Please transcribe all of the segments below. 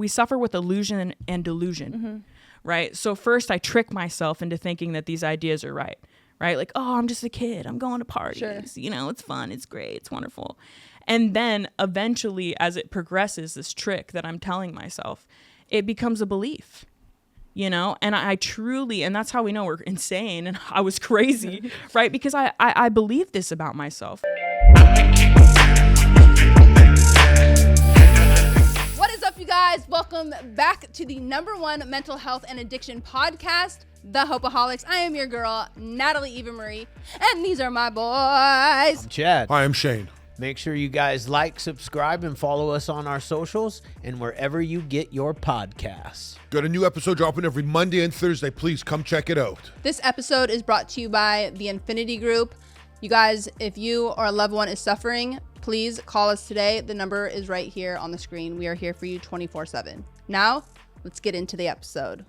we suffer with illusion and delusion, right? So first I trick myself into thinking that these ideas are right? Like, oh, I'm just a kid. I'm going to parties. Sure. You know, it's fun. It's great. It's wonderful. And then eventually, as it progresses, this trick that I'm telling myself, it becomes a belief, you know? And I truly, and that's how we know we're insane and I was crazy, right? Because I believe this about myself. What is up, you guys? Welcome back to the #1 mental health and addiction podcast, the Hopeaholics. I am your girl, Natalie Eva Marie, and these are my boys. I'm Chad. Hi, I'm Shane. Make sure you guys like, subscribe, and follow us on our socials and wherever you get your podcasts. Got a new episode dropping every Monday and Thursday. Please come check it out. This episode is brought to you by the Infinity Group. You guys, if you or a loved one is suffering, please call us today. The number is right here on the screen. We are here for you 24/7. Now, let's get into the episode.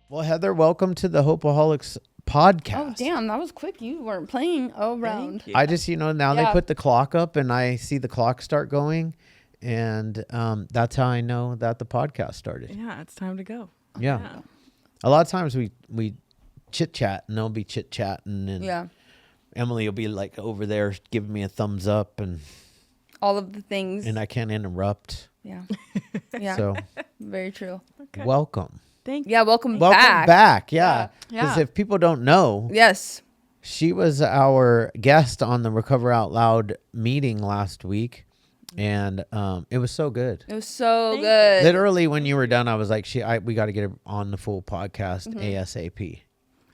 Well, Heather, welcome to the Hopeaholics Podcast. Oh, damn, that was quick. You weren't playing around. I just, now they put the clock up and I see the clock start going. And that's how I know that the podcast started. Yeah, it's time to go. Yeah. A lot of times we chit-chat and they'll be chit-chatting. And Emily will be like over there giving me a thumbs up and all of the things. And I can't interrupt. Yeah. Yeah. So very true. Okay. Welcome. Thank you. Yeah, welcome back. back. Yeah. Because if people don't know. Yes. She was our guest on the Recover Out Loud meeting last week. And it was so good. It was so good. Literally, when you were done, I was like, we got to get her on the full podcast ASAP.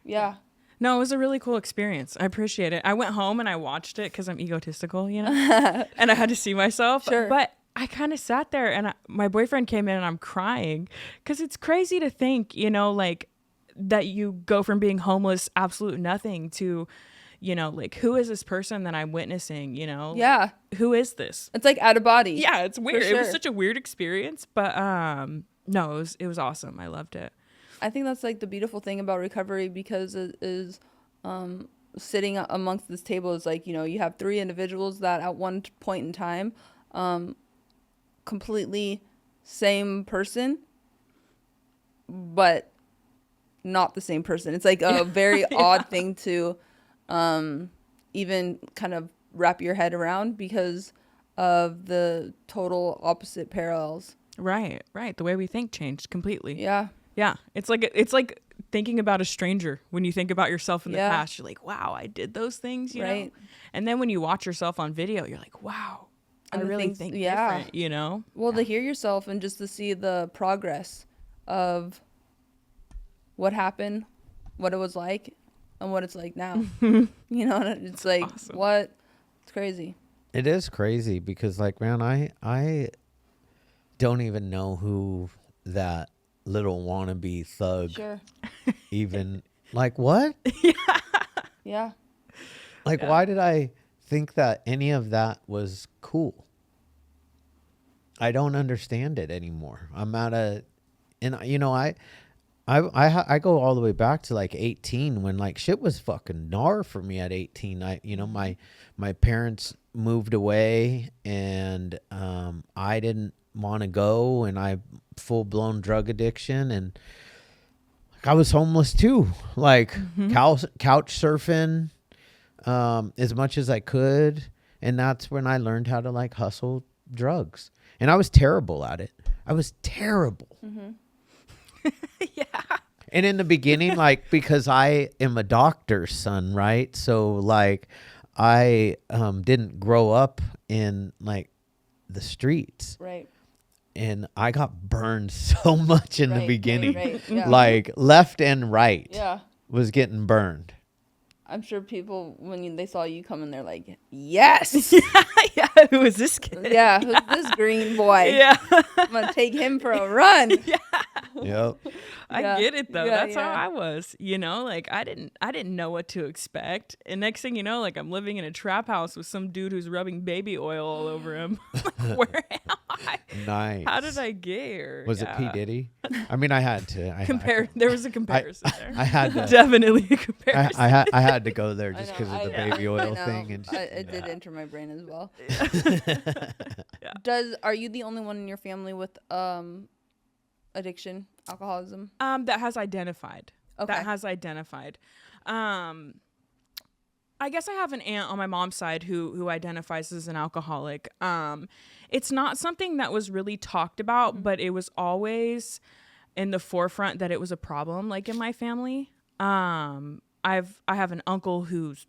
Yeah. No, it was a really cool experience. I appreciate it. I went home and I watched it because I'm egotistical, you know, and I had to see myself. Sure. But I kind of sat there and my boyfriend came in and I'm crying because it's crazy to think, you know, like that you go from being homeless, absolute nothing to, you know, like, who is this person that I'm witnessing, you know? Yeah. Who is this? It's like out of body. Yeah, it's weird. Sure. It was such a weird experience, but no, it was awesome. I loved it. I think that's like the beautiful thing about recovery, because it is sitting amongst this table is like, you know, you have 3 individuals that at one point in time, completely same person, but not the same person. It's like a very odd thing to even kind of wrap your head around because of the total opposite parallels. Right. The way we think changed completely. Yeah. Yeah, it's like thinking about a stranger. When you think about yourself in the past, you're like, wow, I did those things, you know? And then when you watch yourself on video, you're like, wow, I really think different, you know? Well, to hear yourself and just to see the progress of what happened, what it was like, and what it's like now. You know, it's like, awesome. What? It's crazy. It is crazy because, like, man, I don't even know who that little wannabe thug even like what like why did I think that any of that was cool? I don't understand it anymore. I'm at a, and you know, I go all the way back to like 18 when like shit was fucking gnar for me at 18. You know, my parents moved away and I didn't want to go, and I full-blown drug addiction, and I was homeless too, like couch surfing as much as I could, and that's when I learned how to like hustle drugs, and I was terrible at it. I was terrible. And in the beginning, like, because I am a doctor's son, right? So like I didn't grow up in like the streets, right? And I got burned so much in the beginning. Right. Yeah. Like left and right was getting burned. I'm sure people, when they saw you coming, they're like, yes. Yeah, who is this kid? Yeah, who's this green boy? Yeah. I'm going to take him for a run. Yep. I get it though. That's how I was, you know, like I didn't know what to expect. And next thing you know, like I'm living in a trap house with some dude who's rubbing baby oil all over him. Like, where am I? Nice. How did I get here? Was it P. Diddy? I mean, I had to. There was a comparison there. I had to. Definitely a comparison. I had to go there just because of the baby oil thing. And it did enter my brain as well. Are you the only one in your family with addiction, alcoholism? That has identified. Okay. That has identified. I guess I have an aunt on my mom's side who identifies as an alcoholic. It's not something that was really talked about, but it was always in the forefront that it was a problem, like in my family. I have an uncle who's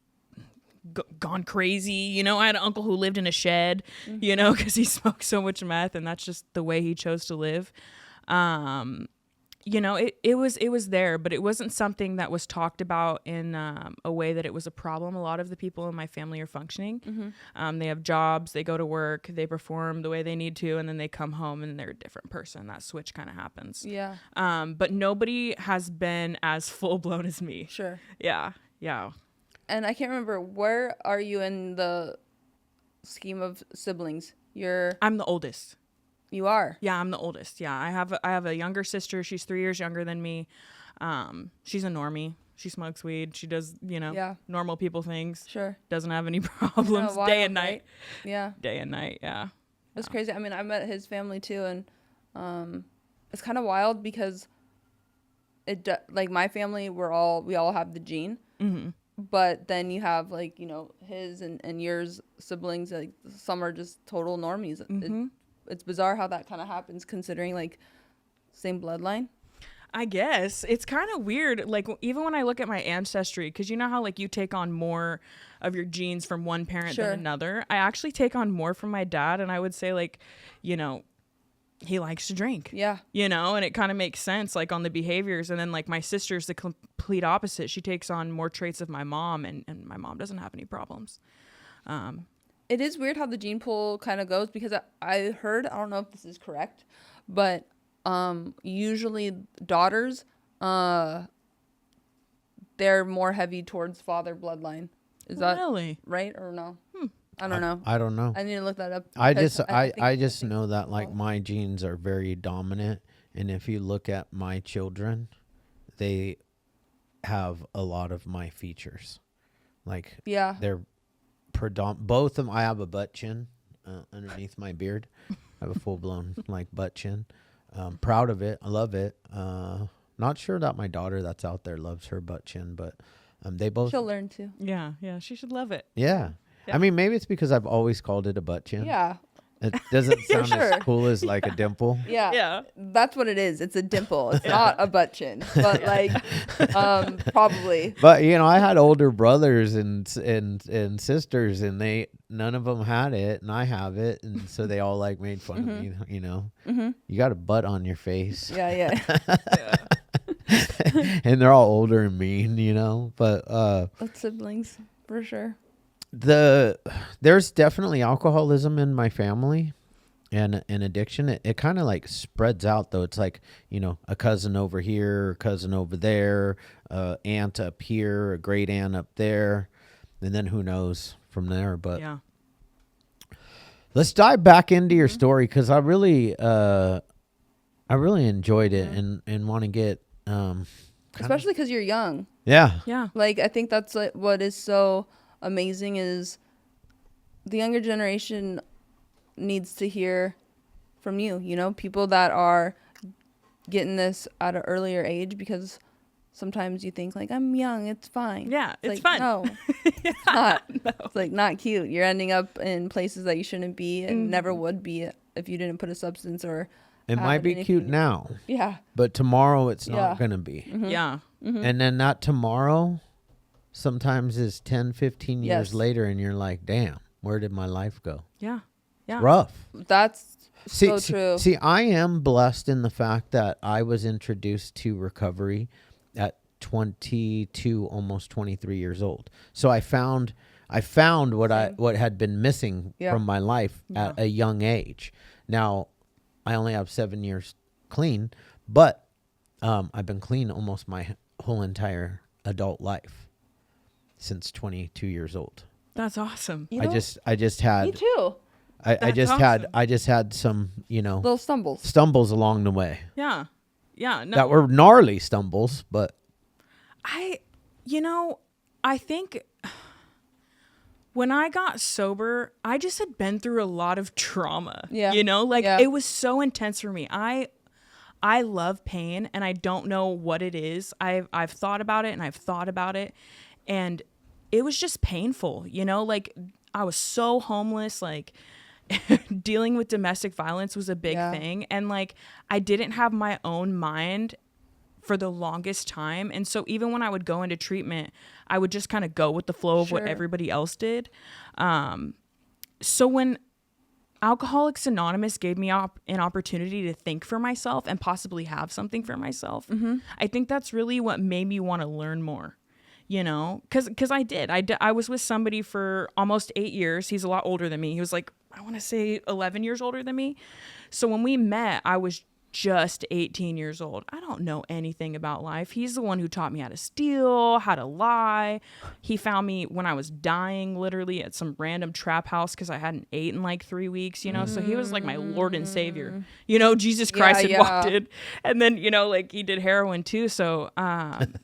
gone crazy. You know, I had an uncle who lived in a shed, you know, because he smoked so much meth, and that's just the way he chose to live. You know, it was there, but it wasn't something that was talked about in a way that it was a problem. A lot of the people in my family are functioning. They have jobs, they go to work, they perform the way they need to, and then they come home and they're a different person. That switch kind of happens. Yeah. But nobody has been as full blown as me. Sure. Yeah. And I can't remember, where are you in the scheme of siblings? I'm the oldest. You are? Yeah, I'm the oldest. Yeah, I have a younger sister. She's 3 years younger than me. She's a normie. She smokes weed. She does, you know, normal people things. Sure. Doesn't have any problems day and night. Yeah. Day and night, yeah. It's crazy. I mean, I met his family too, and it's kind of wild because like my family, we all have the gene. Mm-hmm. But then you have, like, you know, his and yours siblings, like some are just total normies. Mm-hmm. It's bizarre how that kind of happens, considering, like, same bloodline. I guess it's kind of weird. Like, even when I look at my ancestry, because you know how, like, you take on more of your genes from one parent than another. I actually take on more from my dad, and I would say, like, you know, he likes to drink. Yeah. You know, and it kind of makes sense, like, on the behaviors. And then, like, my sister's the complete opposite. She takes on more traits of my mom, and my mom doesn't have any problems. It is weird how the gene pool kind of goes, because I heard, I don't know if this is correct, but usually daughters, they're more heavy towards father bloodline. Is that really right or no? I don't know. I don't know. I need to look that up. I just know that, like, my genes are very dominant, and if you look at my children, they have a lot of my features. Like, they're both of them. I have a butt chin underneath my beard. I have a full blown like butt chin. Proud of it. I love it. Not sure that my daughter that's out there loves her butt chin, but they both. She'll learn to. Yeah, she should love it. Yeah. I mean, maybe it's because I've always called it a butt chin. Yeah. It doesn't sound as cool as like a dimple. Yeah. That's what it is. It's a dimple. It's not a butt chin, but like, probably. But you know, I had older brothers and sisters, and none of them had it, and I have it, and so they all like made fun of me. You know, you got a butt on your face. Yeah. And they're all older and mean, you know. But that's siblings for sure. There's definitely alcoholism in my family and addiction. It kind of like spreads out, though. It's like, you know, a cousin over here, a cousin over there, aunt up here, a great aunt up there, and then who knows from there. But let's dive back into your story, because I really enjoyed it and want to get especially because you're young. Yeah. Like, I think that's like what is so amazing is the younger generation needs to hear from you know, people that are getting this at an earlier age, because sometimes you think like, I'm young, it's fine. Yeah, it's like, fun. No, it's not. No. It's like not cute. You're ending up in places that you shouldn't be and never would be if you didn't put a substance or. It might be cute now. Yeah. But tomorrow it's not going to be. Mm-hmm. Yeah. Mm-hmm. And then that tomorrow sometimes is 10, 15 years later, and you're like, damn, where did my life go? Yeah. It's rough. That's so true. See, I am blessed in the fact that I was introduced to recovery at 22, almost 23 years old. So I found what had been missing from my life at a young age. Now, I only have 7 years clean, but I've been clean almost my whole entire adult life since 22 years old. That's awesome. I just had. Me too. I just had some, you know, little stumbles along the way. Yeah. No. That were gnarly stumbles, but I think when I got sober, I just had been through a lot of trauma. Yeah. You know, like it was so intense for me. I love pain, and I don't know what it is. I've thought about it, and I've thought about it, and it was just painful, you know, like I was so homeless, like dealing with domestic violence was a big thing. And like, I didn't have my own mind for the longest time. And so even when I would go into treatment, I would just kind of go with the flow of what everybody else did. So when Alcoholics Anonymous gave me an opportunity to think for myself and possibly have something for myself, I think that's really what made me want to learn more, you know, because I was with somebody for almost 8 years. He's a lot older than me. He was like, I want to say 11 years older than me. So when we met, I was just 18 years old. I don't know anything about life. He's the one who taught me how to steal, how to lie. He found me when I was dying, literally at some random trap house because I hadn't ate in like 3 weeks, you know? So he was like my Lord and Savior, you know, Jesus Christ had walked in. And then, you know, like he did heroin too. So,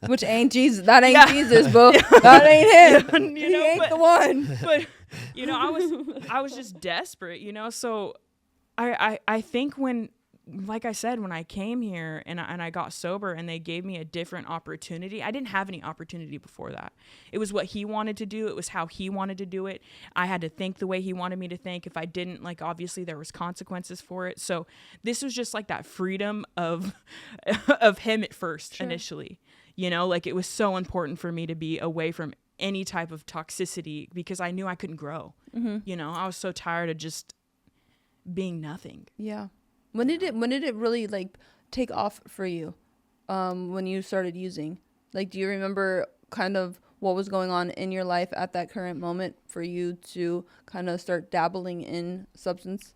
which ain't Jesus. That ain't Jesus, boo. That ain't him. You know, he ain't the one. But, you know, I was just desperate, you know? So I think when, like I said, when I came here and I got sober and they gave me a different opportunity, I didn't have any opportunity before that. It was what he wanted to do. It was how he wanted to do it. I had to think the way he wanted me to think. If I didn't, like, obviously there was consequences for it. So this was just like that freedom of him at first, initially, you know, like it was so important for me to be away from any type of toxicity because I knew I couldn't grow. You know, I was so tired of just being nothing. Yeah. When did it really like take off for you? When you started using, like, do you remember kind of what was going on in your life at that current moment for you to kind of start dabbling in substance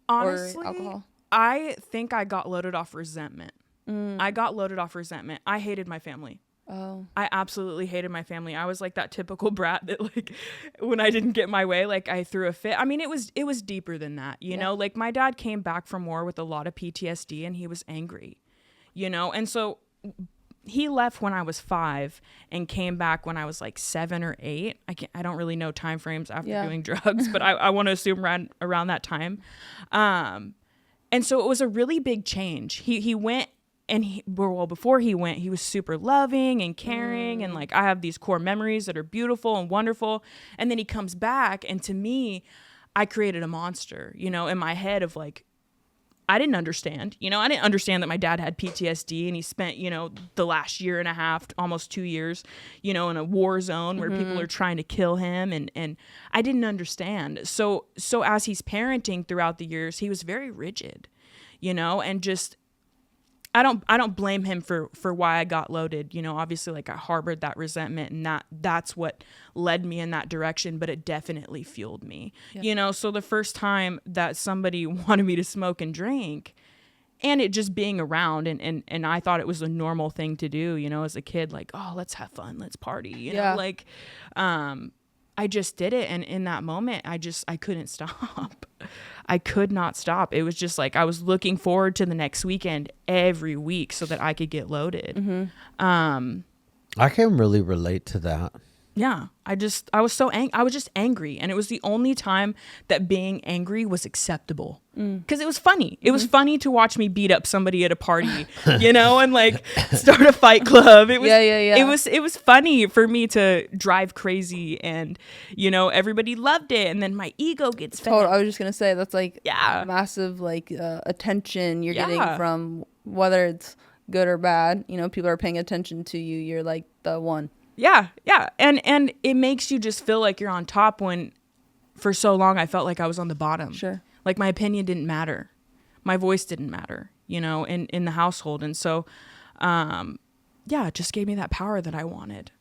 Honestly, or alcohol? I think I got loaded off resentment. I got loaded off resentment. I hated my family. Oh. I absolutely hated my family. I was like that typical brat that, like, when I didn't get my way, like I threw a fit. I mean, it was deeper than that, you know, like my dad came back from war with a lot of PTSD and he was angry, you know? And so he left when I was 5 and came back when I was like 7 or 8. I don't really know time frames after doing drugs, but I want to assume around that time. And so it was a really big change. He went. And before he went, he was super loving and caring. And like, I have these core memories that are beautiful and wonderful. And then he comes back. And to me, I created a monster, you know, in my head of like, I didn't understand, you know, I didn't understand that my dad had PTSD and he spent, you know, the last year and a half, almost 2 years, you know, in a war zone where people are trying to kill him. And I didn't understand. So as he's parenting throughout the years, he was very rigid, you know, and just, I don't blame him for why I got loaded. You know, obviously, like I harbored that resentment and that's what led me in that direction, but it definitely fueled me. Yeah. You know, so the first time that somebody wanted me to smoke and drink and it just being around and I thought it was a normal thing to do, you know, as a kid, like, oh, let's have fun, let's party, you know, like I just did it. And in that moment, I couldn't stop. I could not stop. It was just like I was looking forward to the next weekend every week so that I could get loaded. I can really relate to that. Yeah. I was just angry. And it was the only time that being angry was acceptable. Because it was funny. It was funny to watch me beat up somebody at a party, you know, and like start a fight club. It was It was funny for me to drive crazy and, you know, everybody loved it. And then my ego gets fed. I was just going to say that's like massive like attention you're getting from whether it's good or bad. You know, people are paying attention to you. You're like the one. Yeah. And it makes you just feel like you're on top when for so long I felt like I was on the bottom. Sure. Like my opinion didn't matter. My voice didn't matter, you know, in the household. And so, it just gave me that power that I wanted.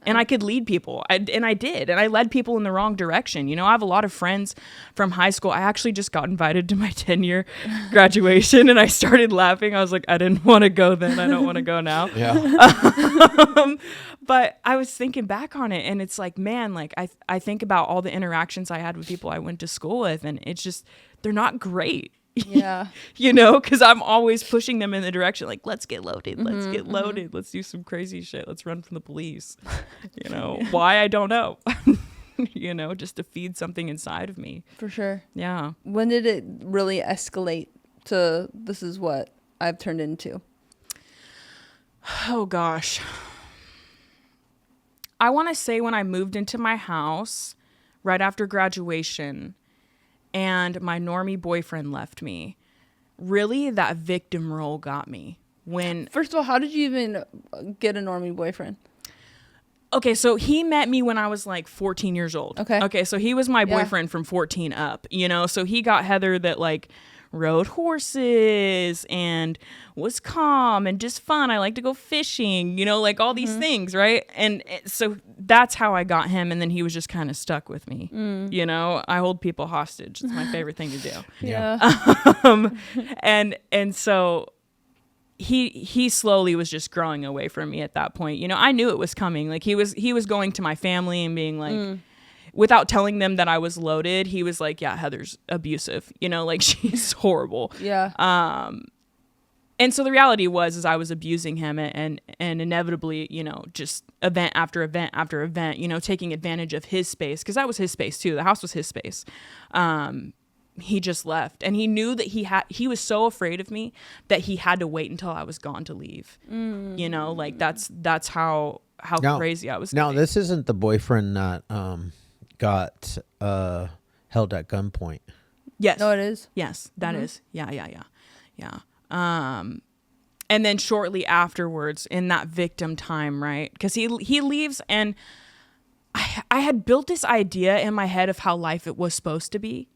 And I could lead people. I did. And I led people in the wrong direction. You know, I have a lot of friends from high school. I actually just got invited to my 10-year graduation and I started laughing. I was like, I didn't want to go then. I don't want to go now. Yeah. But I was thinking back on it and it's like, man, like I think about all the interactions I had with people I went to school with and it's just, they're not great. Yeah. You know, because I'm always pushing them in the direction like, let's get loaded. Let's get loaded. Let's do some crazy shit. Let's run from the police. You know, why? I don't know. You know, just to feed something inside of me. For sure. Yeah. When did it really escalate to this is what I've turned into? Oh gosh. I want to say when I moved into my house right after graduation and my normie boyfriend left me, really that victim role got me. When First of all, how did you even get a normie boyfriend? Okay, so he met me when I was like 14 years old. Okay, so he was my boyfriend from 14 up, you know? So he got Heather that like rode horses and was calm and just fun. I like to go fishing, you know, like all these things, right? And so that's how I got him. And then he was just kind of stuck with me. You know, I hold people hostage. It's my favorite thing to do. Yeah. And so he slowly was just growing away from me at that point. You know, I knew it was coming. Like he was going to my family and being like, without telling them that I was loaded, he was like, yeah, Heather's abusive, you know, like she's horrible. Yeah. And so the reality was I was abusing him and inevitably, you know, just event after event after event, you know, taking advantage of his space, because that was his space too. The house was his space. He just left, and he knew that he was so afraid of me that he had to wait until I was gone to leave. You know, like that's how crazy I was. Now, this isn't the boyfriend that got held at gunpoint. Yes. No, it is. Yes, that is. Yeah. And then shortly afterwards, in that victim time, right? Because he leaves, and I had built this idea in my head of how life it was supposed to be.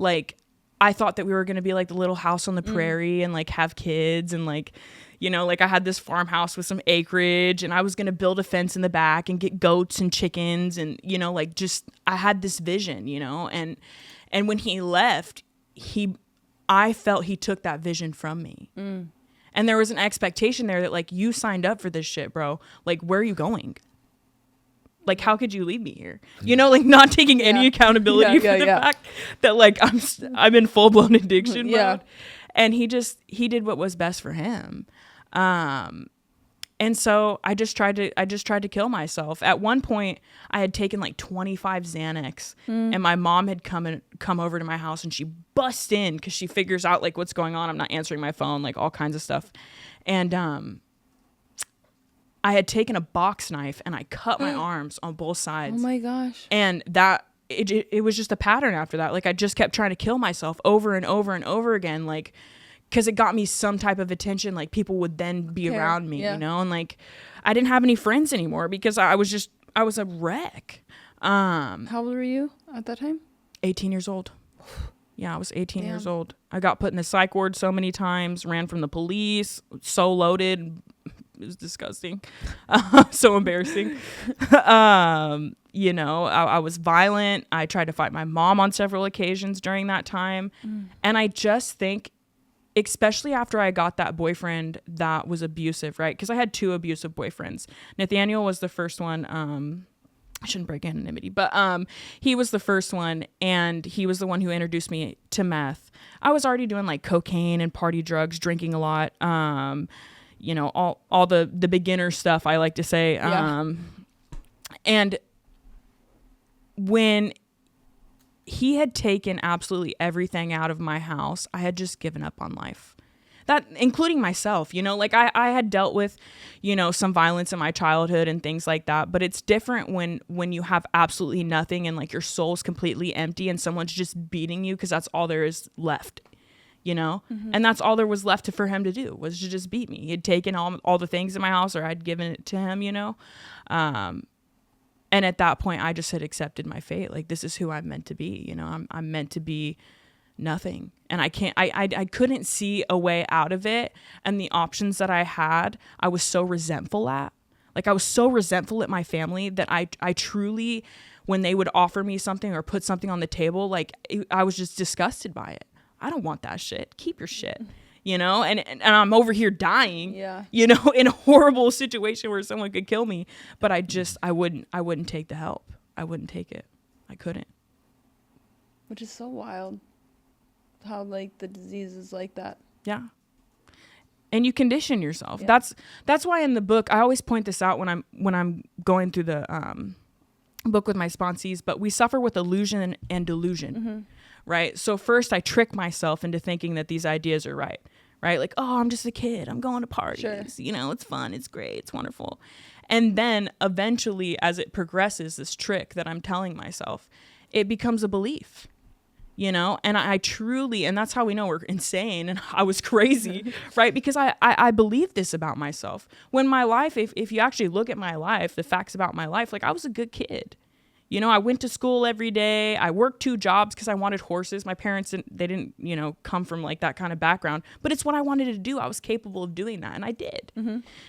Like, I thought that we were going to be like the little house on the prairie and like have kids and like, you know, like I had this farmhouse with some acreage and I was going to build a fence in the back and get goats and chickens and, you know, like just, I had this vision, you know, and when he left, I felt he took that vision from me. And there was an expectation there that like, you signed up for this shit, bro. Like, where are you going? Like, how could you leave me here? You know, like not taking any accountability for the fact that like I'm in full blown addiction mode. And he did what was best for him. And so I just tried to kill myself. At one point I had taken like 25 Xanax and my mom had come over to my house and she busts in because she figures out like what's going on. I'm not answering my phone, like all kinds of stuff. And, I had taken a box knife and I cut my arms on both sides. Oh my gosh. And that it was just a pattern after that. Like I just kept trying to kill myself over and over and over again. Like, cause it got me some type of attention. Like people would then be around me, you know? And like, I didn't have any friends anymore because I was a wreck. How old were you at that time? 18 years old. Yeah, I was 18 years old. I got put in the psych ward so many times, ran from the police, so loaded. It was disgusting. So embarrassing. You know, I was violent. I tried to fight my mom on several occasions during that time. And I just think, especially after I got that boyfriend that was abusive, right? Because I had 2 abusive boyfriends. Nathaniel was the first one. I shouldn't break anonymity, but he was the first one, and he was the one who introduced me to meth. I was already doing like cocaine and party drugs, drinking a lot. You know, all the beginner stuff, I like to say. And when he had taken absolutely everything out of my house, I had just given up on life. That, including myself, you know, like I had dealt with, you know, some violence in my childhood and things like that. But it's different when you have absolutely nothing and like your soul's completely empty and someone's just beating you because that's all there is left. You know, and that's all there was left for him to do was to just beat me. He had taken all the things in my house, or I'd given it to him, you know. And at that point, I just had accepted my fate. Like, this is who I'm meant to be. You know, I'm meant to be nothing. And I couldn't see a way out of it. And the options that I had, I was so resentful at. Like, I was so resentful at my family that I truly, when they would offer me something or put something on the table, like, I was just disgusted by it. I don't want that shit. Keep your shit, you know? And I'm over here dying, you know, in a horrible situation where someone could kill me. But I wouldn't take the help. I wouldn't take it. I couldn't. Which is so wild. How like the disease is like that. Yeah. And you condition yourself. Yeah. That's why in the book, I always point this out when I'm going through the book with my sponsees, but we suffer with illusion and delusion. Right? So first I trick myself into thinking that these ideas are right? right? Like, oh, I'm just a kid. I'm going to parties. Sure. You know, it's fun. It's great. It's wonderful. And then eventually, as it progresses, this trick that I'm telling myself, it becomes a belief, you know? And I truly, and that's how we know we're insane and I was crazy, right? Because I believe this about myself. When my life, if you actually look at my life, the facts about my life, like I was a good kid. You know, I went to school every day. I worked 2 jobs because I wanted horses. My parents, they didn't, you know, come from like that kind of background, but it's what I wanted to do. I was capable of doing that and I did,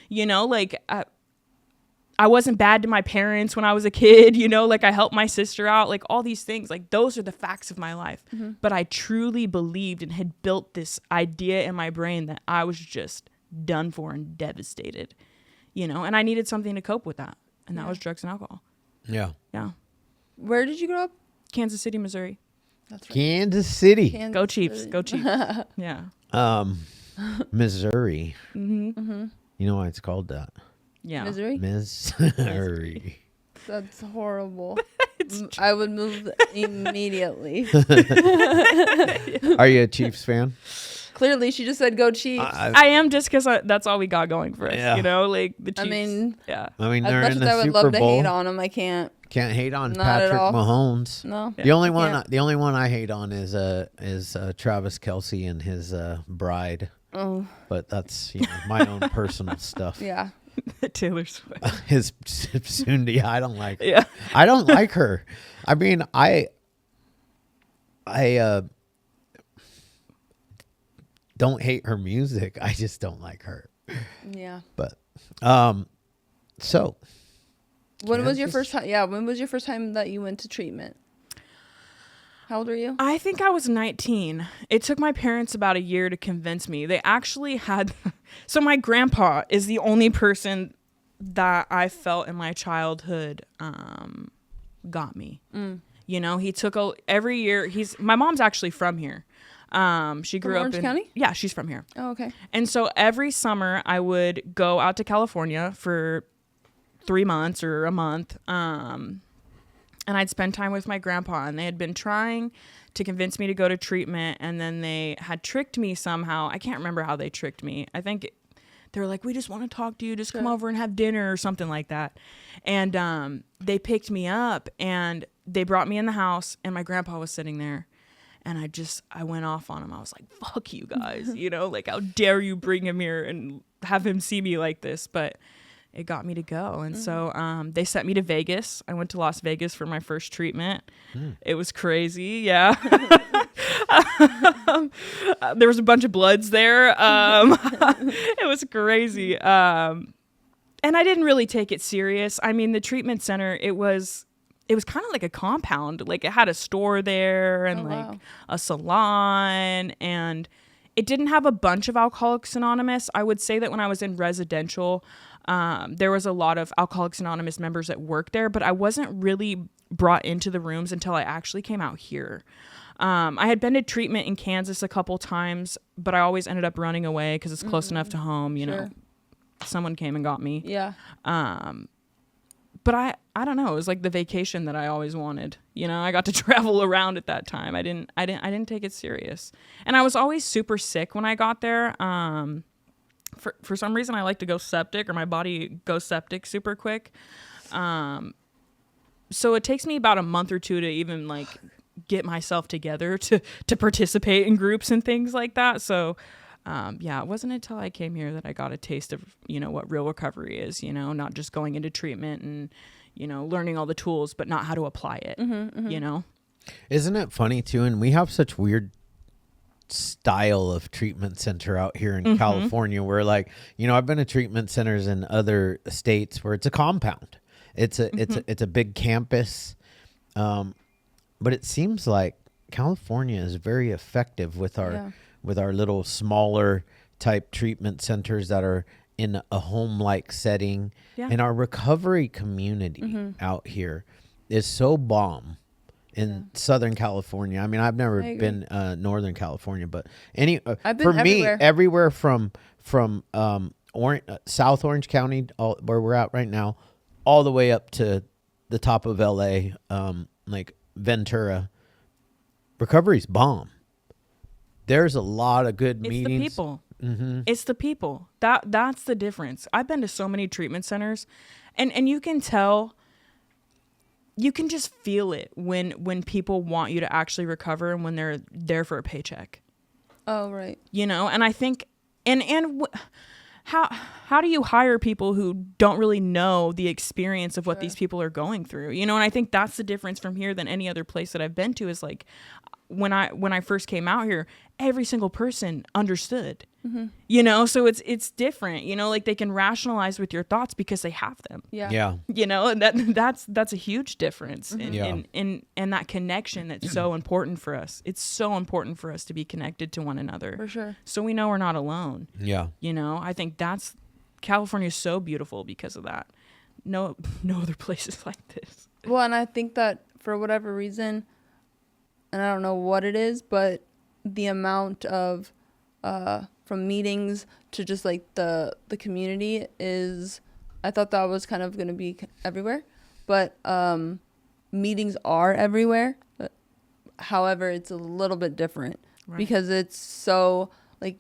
you know, like I wasn't bad to my parents when I was a kid, you know, like I helped my sister out, like all these things, like those are the facts of my life. But I truly believed and had built this idea in my brain that I was just done for and devastated, you know, and I needed something to cope with that. And that was drugs and alcohol. Yeah. Yeah. Where did you grow up? Kansas City, Missouri. That's right. Kansas City. Go Chiefs. Go Chiefs. Yeah. Missouri. Mm-hmm. You know why it's called that? Yeah. Missouri? Missouri. That's horrible. I would move immediately. Are you a Chiefs fan? Clearly, she just said go Chiefs. I am just because that's all we got going for us, Yeah. you know, like the Chiefs. I mean, yeah. as they're much in as I the would Super love to Bowl. hate on them, I can't. Can't hate on Not at Patrick all. Mahomes. No. The only one, can't. the only one I hate on is Travis Kelce and his bride. Oh, But that's my own personal stuff. yeah. Taylor Swift. His soon-to, I don't like her. Yeah. I don't like her. I mean, I don't hate her music. I just don't like her. Yeah. But so When was your Kansas? first time? Yeah. When was your first time that you went to treatment? How old were you? I think I was 19. It took my parents about a year to convince me. They actually had, so my grandpa is the only person that I felt in my childhood got me. You know, he took every year. My mom's actually from here. She grew up Orange in County? Yeah, she's from here. Oh, okay. And so every summer I would go out to California for 3 months or a month. And I'd spend time with my grandpa, and they had been trying to convince me to go to treatment, and then they had tricked me somehow. I can't remember how they tricked me. I think they were like, we just want to talk to you. Just come over and have dinner or something like that. And they picked me up, and they brought me in the house, and my grandpa was sitting there. And I went off on him. I was like, fuck you guys. You know, like, how dare you bring him here and have him see me like this? But it got me to go. And so they sent me to Vegas. I went to Las Vegas for my first treatment. It was crazy. Yeah. There was a bunch of bloods there. It was crazy. And I didn't really take it serious. I mean, the treatment center, it was kind of like a compound. Like, it had a store there and a salon, and it didn't have a bunch of Alcoholics Anonymous. I would say that when I was in residential, there was a lot of Alcoholics Anonymous members that worked there, but I wasn't really brought into the rooms until I actually came out here. I had been to treatment in Kansas a couple times, but I always ended up running away because it's close enough to home. You know, someone came and got me. Yeah. But I don't know. It was like the vacation that I always wanted. You know, I got to travel around at that time. I didn't take it serious, and I was always super sick when I got there. For some reason, I like to go septic, or my body goes septic super quick. So it takes me about a month or two to even like get myself together to participate in groups and things like that. So it wasn't until I came here that I got a taste of, you know, what real recovery is, you know, not just going into treatment and, you know, learning all the tools, but not how to apply it, you know? Isn't it funny too? And we have such weird style of treatment center out here in California where, like, you know, I've been to treatment centers in other states where it's a compound. It's a big campus. But it seems like California is very effective with our little smaller type treatment centers that are in a home-like setting. Yeah. And our recovery community out here is so bomb in Southern California. I mean, I've never been Northern California, but I've been for me, everywhere. everywhere from South Orange County, where we're at right now, all the way up to the top of LA, like Ventura, recovery's bomb. There's a lot of good meetings. It's the people. It's the people. That's the difference. I've been to so many treatment centers, and you can tell, you can just feel it when people want you to actually recover and when they're there for a paycheck. Oh, right. You know, and I think, how do you hire people who don't really know the experience of what these people are going through? You know, and I think that's the difference from here than any other place that I've been to is like, when I first came out here, every single person understood, you know, so it's different, you know, like they can rationalize with your thoughts because they have them. Yeah. You know, and that's a huge difference in that connection that's so important for us. It's so important for us to be connected to one another. For sure. So we know we're not alone. Yeah. You know, I think California is so beautiful because of that. No other places like this. Well, and I think that for whatever reason, and I don't know what it is, but the amount of from meetings to just like the community is, I thought that was kind of going to be everywhere, but meetings are everywhere. However, it's a little bit different because it's so like,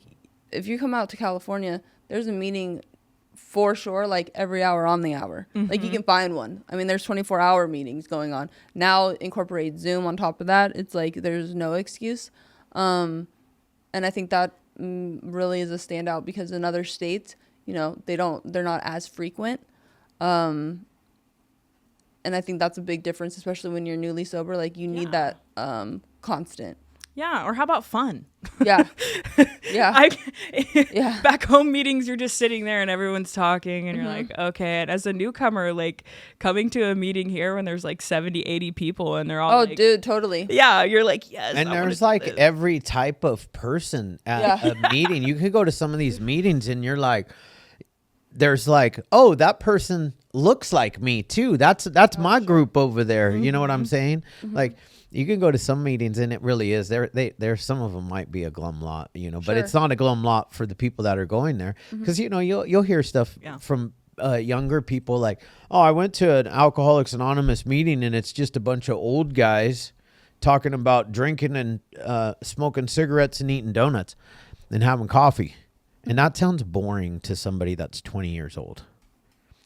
if you come out to California, there's a meeting for sure, like every hour on the hour. Like you can find one. I mean, there's 24-hour meetings going on. Now incorporate Zoom on top of that. It's like there's no excuse. And I think that really is a standout because in other states, you know, they're not as frequent. And I think that's a big difference, especially when you're newly sober. Like you need that constant. Yeah, or how about fun? Yeah. Yeah. Yeah. Back home meetings, you're just sitting there and everyone's talking and you're like, okay. And as a newcomer, like coming to a meeting here when there's like 70, 80 people and they're all dude, totally. Yeah, you're like, yes. And there's like every type of person at a meeting. You could go to some of these meetings and you're like, there's like, oh, that person looks like me too. That's my group over there. You know what I'm saying? Like, you can go to some meetings and it really is there's some of them might be a glum lot, you know, but it's not a glum lot for the people that are going there. Cause you know, you'll hear stuff from younger people like, oh, I went to an Alcoholics Anonymous meeting and it's just a bunch of old guys talking about drinking and smoking cigarettes and eating donuts and having coffee. And that sounds boring to somebody that's 20 years old.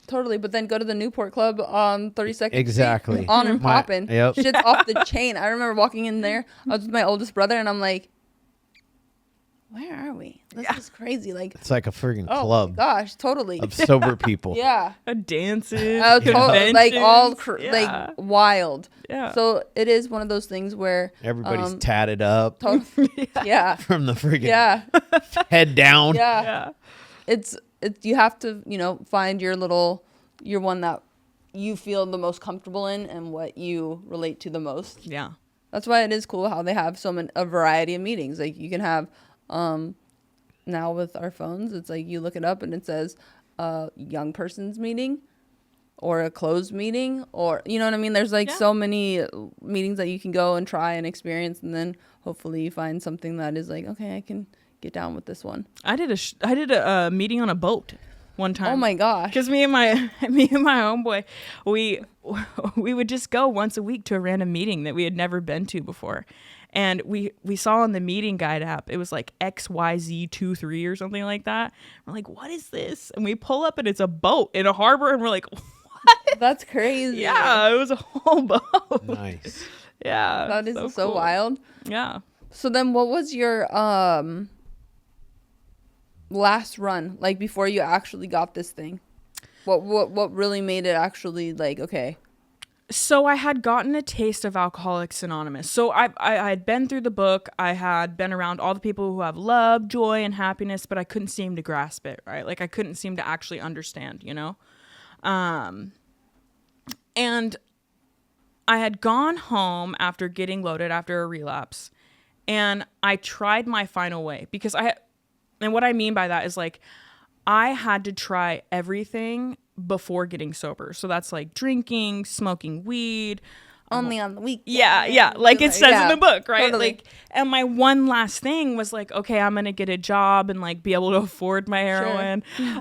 Totally, but then go to the Newport Club on 32nd Exactly. Street, on and popping. Yep. Shit's off the chain. I remember walking in there. I was with my oldest brother, and I'm like, where are we? This is crazy. Like, it's like a friggin' oh club. my gosh, totally. Of sober people. Yeah. Dances, Like all conventions. like wild. Yeah. So it is one of those things where Everybody's tatted up yeah. from the friggin' head down. Yeah. It's you have to, you know, find your one that you feel the most comfortable in and what you relate to the most. Yeah. That's why it is cool how they have a variety of meetings. Like you can have, now with our phones, it's like you look it up and it says young person's meeting or a closed meeting, or, you know what I mean? There's like so many meetings that you can go and try and experience. And then hopefully you find something that is like, okay, I can get down with this one. I did a meeting on a boat one time. Oh my gosh. Because me and my homeboy, we would just go once a week to a random meeting that we had never been to before. And we saw on the meeting guide app, it was like XYZ23 or something like that. We're like, what is this? And we pull up and it's a boat in a harbor and we're like, what? That's crazy. Yeah, it was a whole boat. Nice. Yeah. That is so cool. wild. Yeah. So then what was your last run, like before you actually got this thing? What really made it actually like, okay? So I had gotten a taste of Alcoholics Anonymous. So I had been through the book. I had been around all the people who have love, joy, and happiness, but I couldn't seem to grasp it, right? Like I couldn't seem to actually understand, you know? And I had gone home after getting loaded after a relapse, and I tried my final way because and what I mean by that is like, I had to try everything before getting sober. So that's like drinking, smoking weed. Only on the weekend. Yeah. Like it says in the book, right? Totally. Like, and my one last thing was like, okay, I'm going to get a job and like be able to afford my heroin. Sure.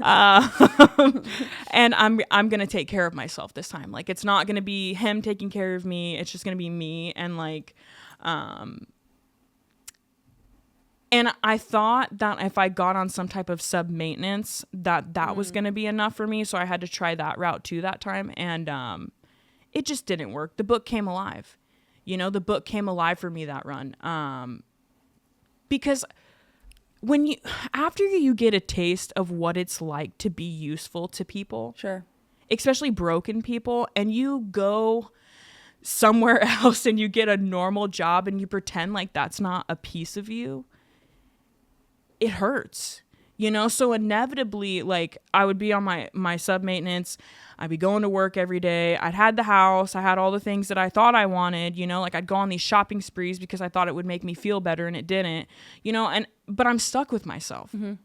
And I'm going to take care of myself this time. Like, it's not going to be him taking care of me. It's just going to be me. And like, And I thought that if I got on some type of sub maintenance, that was going to be enough for me. So I had to try that route too that time. And it just didn't work. The book came alive. You know, the book came alive for me that run. Because after you get a taste of what it's like to be useful to people, Sure. especially broken people, and you go somewhere else and you get a normal job and you pretend like that's not a piece of you, it hurts, you know? So inevitably, like, I would be on my sub maintenance. I'd be going to work every day. I'd had the house. I had all the things that I thought I wanted, you know, like I'd go on these shopping sprees because I thought it would make me feel better, and it didn't, you know, but I'm stuck with myself. Mm-hmm.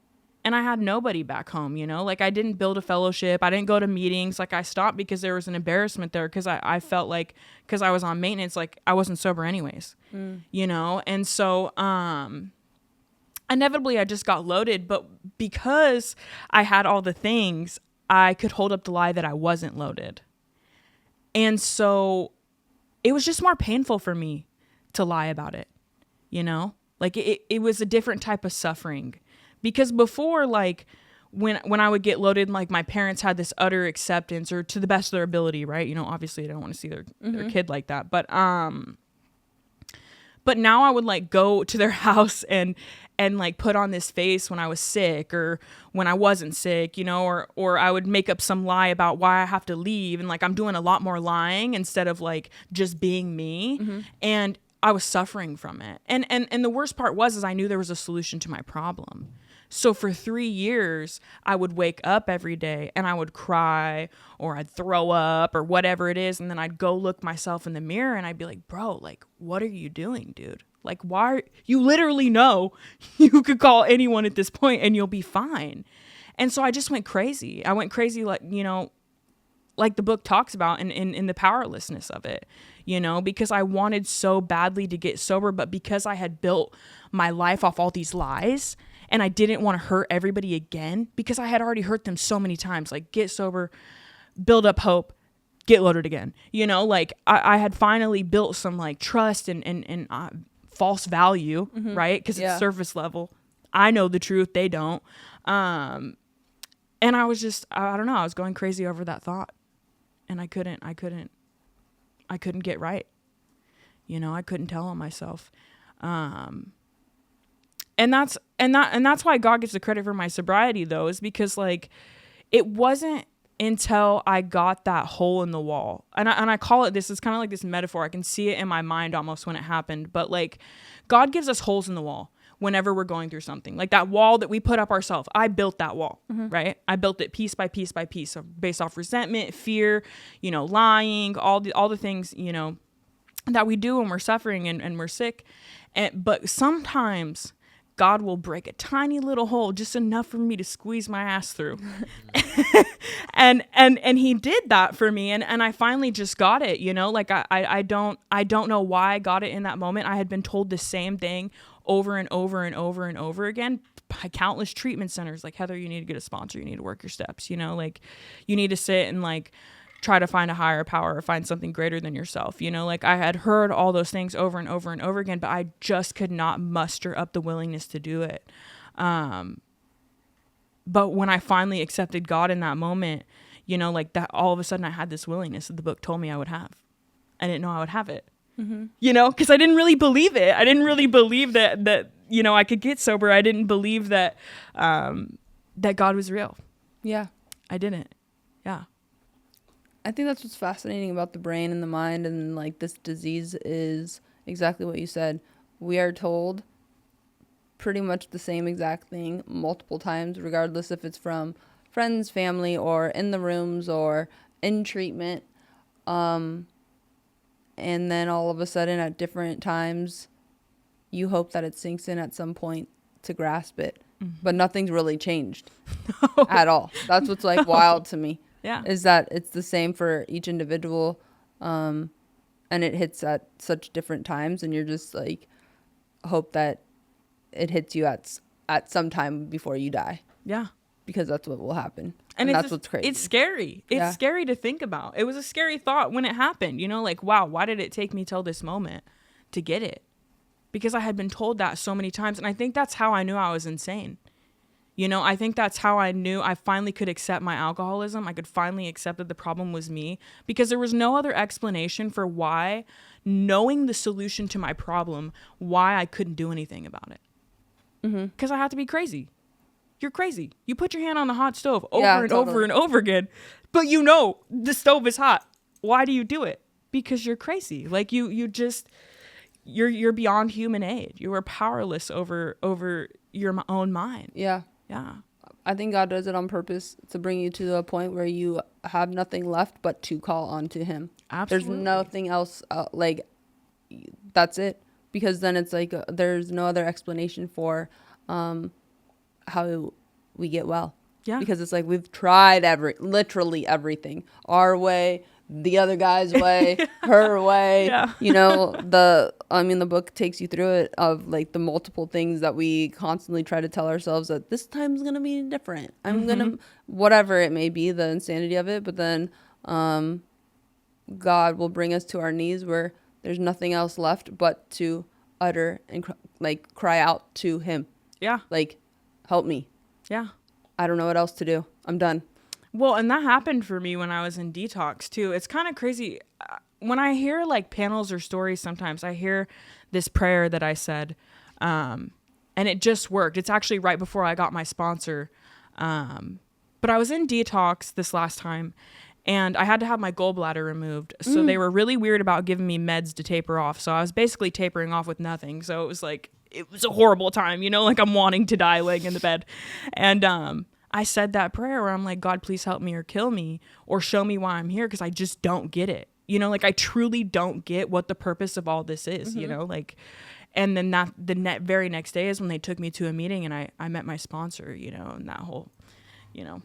And I had nobody back home, you know, like I didn't build a fellowship. I didn't go to meetings. Like I stopped because there was an embarrassment there, because I felt like, because I was on maintenance, like I wasn't sober anyways, you know? And so, inevitably I just got loaded, but because I had all the things, I could hold up the lie that I wasn't loaded. And so it was just more painful for me to lie about it, you know? Like it was a different type of suffering. Because before, like, when I would get loaded, like, my parents had this utter acceptance, or to the best of their ability, right? You know, obviously they don't want to see their kid like that. But now I would, like, go to their house and like put on this face when I was sick or when I wasn't sick, you know, or I would make up some lie about why I have to leave. And, like, I'm doing a lot more lying instead of, like, just being me. Mm-hmm. And I was suffering from it. And the worst part was I knew there was a solution to my problem. So for 3 years, I would wake up every day and I would cry, or I'd throw up, or whatever it is. And then I'd go look myself in the mirror and I'd be like, bro, like, what are you doing, dude? Like, why? You literally know you could call anyone at this point and you'll be fine. And so I just went crazy. I went crazy, like, you know, like the book talks about in the powerlessness of it, you know, because I wanted so badly to get sober, but because I had built my life off all these lies, and I didn't want to hurt everybody again, because I had already hurt them so many times, like get sober, build up hope, get loaded again. You know, like I had finally built some like trust and false value, right? Because it's surface level. I know the truth, they don't. And I was just, I don't know, I was going crazy over that thought, and I couldn't get right. You know, I couldn't tell on myself. And that's why God gets the credit for my sobriety, though, is because, like, it wasn't until I got that hole in the wall, and I call it this, it's kind of like this metaphor. I can see it in my mind almost when it happened, but like, God gives us holes in the wall whenever we're going through something, like that wall that we put up ourselves. I built that wall, right? I built it piece by piece by piece, so based off resentment, fear, you know, lying, all the things, you know, that we do when we're suffering and we're sick. But sometimes God will break a tiny little hole, just enough for me to squeeze my ass through. and he did that for me. And I finally just got it, you know, like I don't know why I got it in that moment. I had been told the same thing over and over and over and over again by countless treatment centers. Like, Heather, you need to get a sponsor. You need to work your steps, you know, like you need to sit and like try to find a higher power or find something greater than yourself. You know, like I had heard all those things over and over and over again, but I just could not muster up the willingness to do it. But when I finally accepted God in that moment, you know, like that, all of a sudden I had this willingness that the book told me I would have. I didn't know I would have it, you know, because I didn't really believe it. I didn't really believe that, you know, I could get sober. I didn't believe that God was real. Yeah. I didn't. Yeah. I think that's what's fascinating about the brain and the mind and like this disease is exactly what you said. We are told pretty much the same exact thing multiple times, regardless if it's from friends, family, or in the rooms or in treatment. And then all of a sudden at different times, you hope that it sinks in at some point to grasp it. But nothing's really changed at all. That's what's like wild to me. Yeah. Is that it's the same for each individual, and it hits at such different times, and you're just like, hope that it hits you at some time before you die. Yeah. Because that's what will happen. And that's what's crazy. It's scary. It's scary to think about. It was a scary thought when it happened, you know, like, wow, why did it take me till this moment to get it? because I had been told that so many times. And I think that's how I knew I was insane. You know, I think that's how I knew I finally could accept my alcoholism. I could finally accept that the problem was me, because there was no other explanation for why, knowing the solution to my problem, why I couldn't do anything about it. Because I had to be crazy. You're crazy. You put your hand on the hot stove over and over and over again, but you know the stove is hot. Why do you do it? Because you're crazy. Like you're beyond human aid. You are powerless over your own mind. Yeah. Yeah. I think God does it on purpose to bring you to a point where you have nothing left but to call on to him. Absolutely. There's nothing else, like, that's it. Because then it's like there's no other explanation for how we get well. Yeah. Because it's like we've tried literally everything. Our way, the other guy's way, her way. Yeah. You know, the book takes you through it of like the multiple things that we constantly try to tell ourselves that this time's going to be different. I'm going to, whatever it may be, the insanity of it. But then God will bring us to our knees where there's nothing else left but to utter and cry out to him. Yeah. Like, help me. Yeah. I don't know what else to do. I'm done. Well, and that happened for me when I was in detox too. It's kind of crazy. When I hear like panels or stories, sometimes I hear this prayer that I said, and it just worked. It's actually right before I got my sponsor. But I was in detox this last time, and I had to have my gallbladder removed. So they were really weird about giving me meds to taper off. So I was basically tapering off with nothing. So it was a horrible time, you know, like I'm wanting to die laying in the bed. And I said that prayer where I'm like, God, please help me or kill me or show me why I'm here, because I just don't get it. You know, like I truly don't get what the purpose of all this is, you know, like, and then very next day is when they took me to a meeting, and I met my sponsor, you know, and that whole, you know,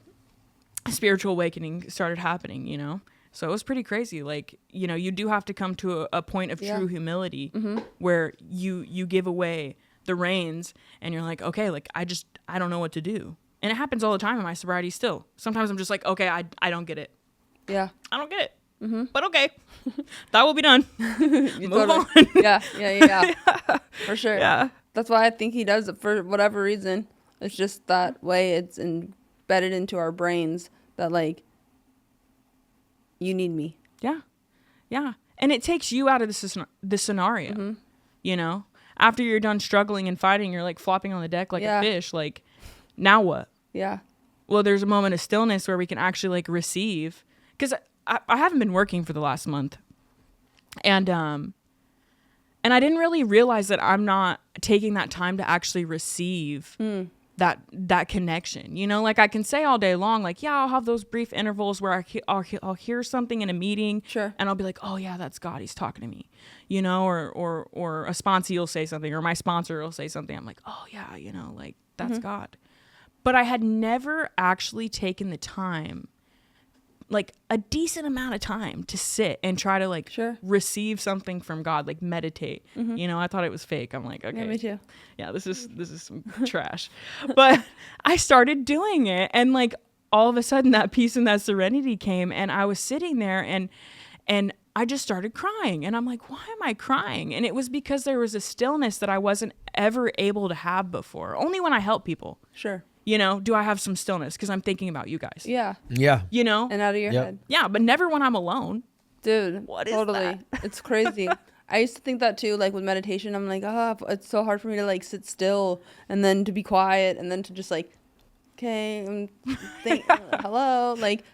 spiritual awakening started happening, you know. So it was pretty crazy. Like, you know, you do have to come to a point of true humility where you give away the reins and you're like, okay, like I don't know what to do. And it happens all the time in my sobriety still. Sometimes I'm just like, okay, I don't get it. Yeah. I don't get it. But okay, that will be done. Move on. Yeah. For sure. Yeah. That's why I think he does it for whatever reason. It's just that way it's embedded into our brains that like, you need me. Yeah. Yeah. And it takes you out of the scenario, you know? After you're done struggling and fighting, you're like flopping on the deck like a fish. Like, now what? Yeah. Well, there's a moment of stillness where we can actually like receive. Because I haven't been working for the last month. And I didn't really realize that I'm not taking that time to actually receive that connection. You know, like I can say all day long, like, yeah, I'll have those brief intervals where I'll hear something in a meeting. Sure. And I'll be like, oh yeah, that's God. He's talking to me, you know, or a sponsee will say something, or my sponsor will say something. I'm like, oh yeah, you know, like that's God. But I had never actually taken the time, like a decent amount of time, to sit and try to like receive something from God, like meditate. You know, I thought it was fake. I'm like, okay, Yeah, me too. Yeah, this is some trash. But I started doing it, and like all of a sudden that peace and that serenity came, and I was sitting there and I just started crying, and I'm like, why am I crying? And it was because there was a stillness that I wasn't ever able to have before. Only when I help people. Sure. You know, do I have some stillness because I'm thinking about you guys? Yeah. Yeah. You know? And out of your head. Yeah, but never when I'm alone. Dude, What is totally. that? It's crazy. I used to think that too, like with meditation. I'm like, it's so hard for me to like sit still and then to be quiet and then to just like, okay, hello, like,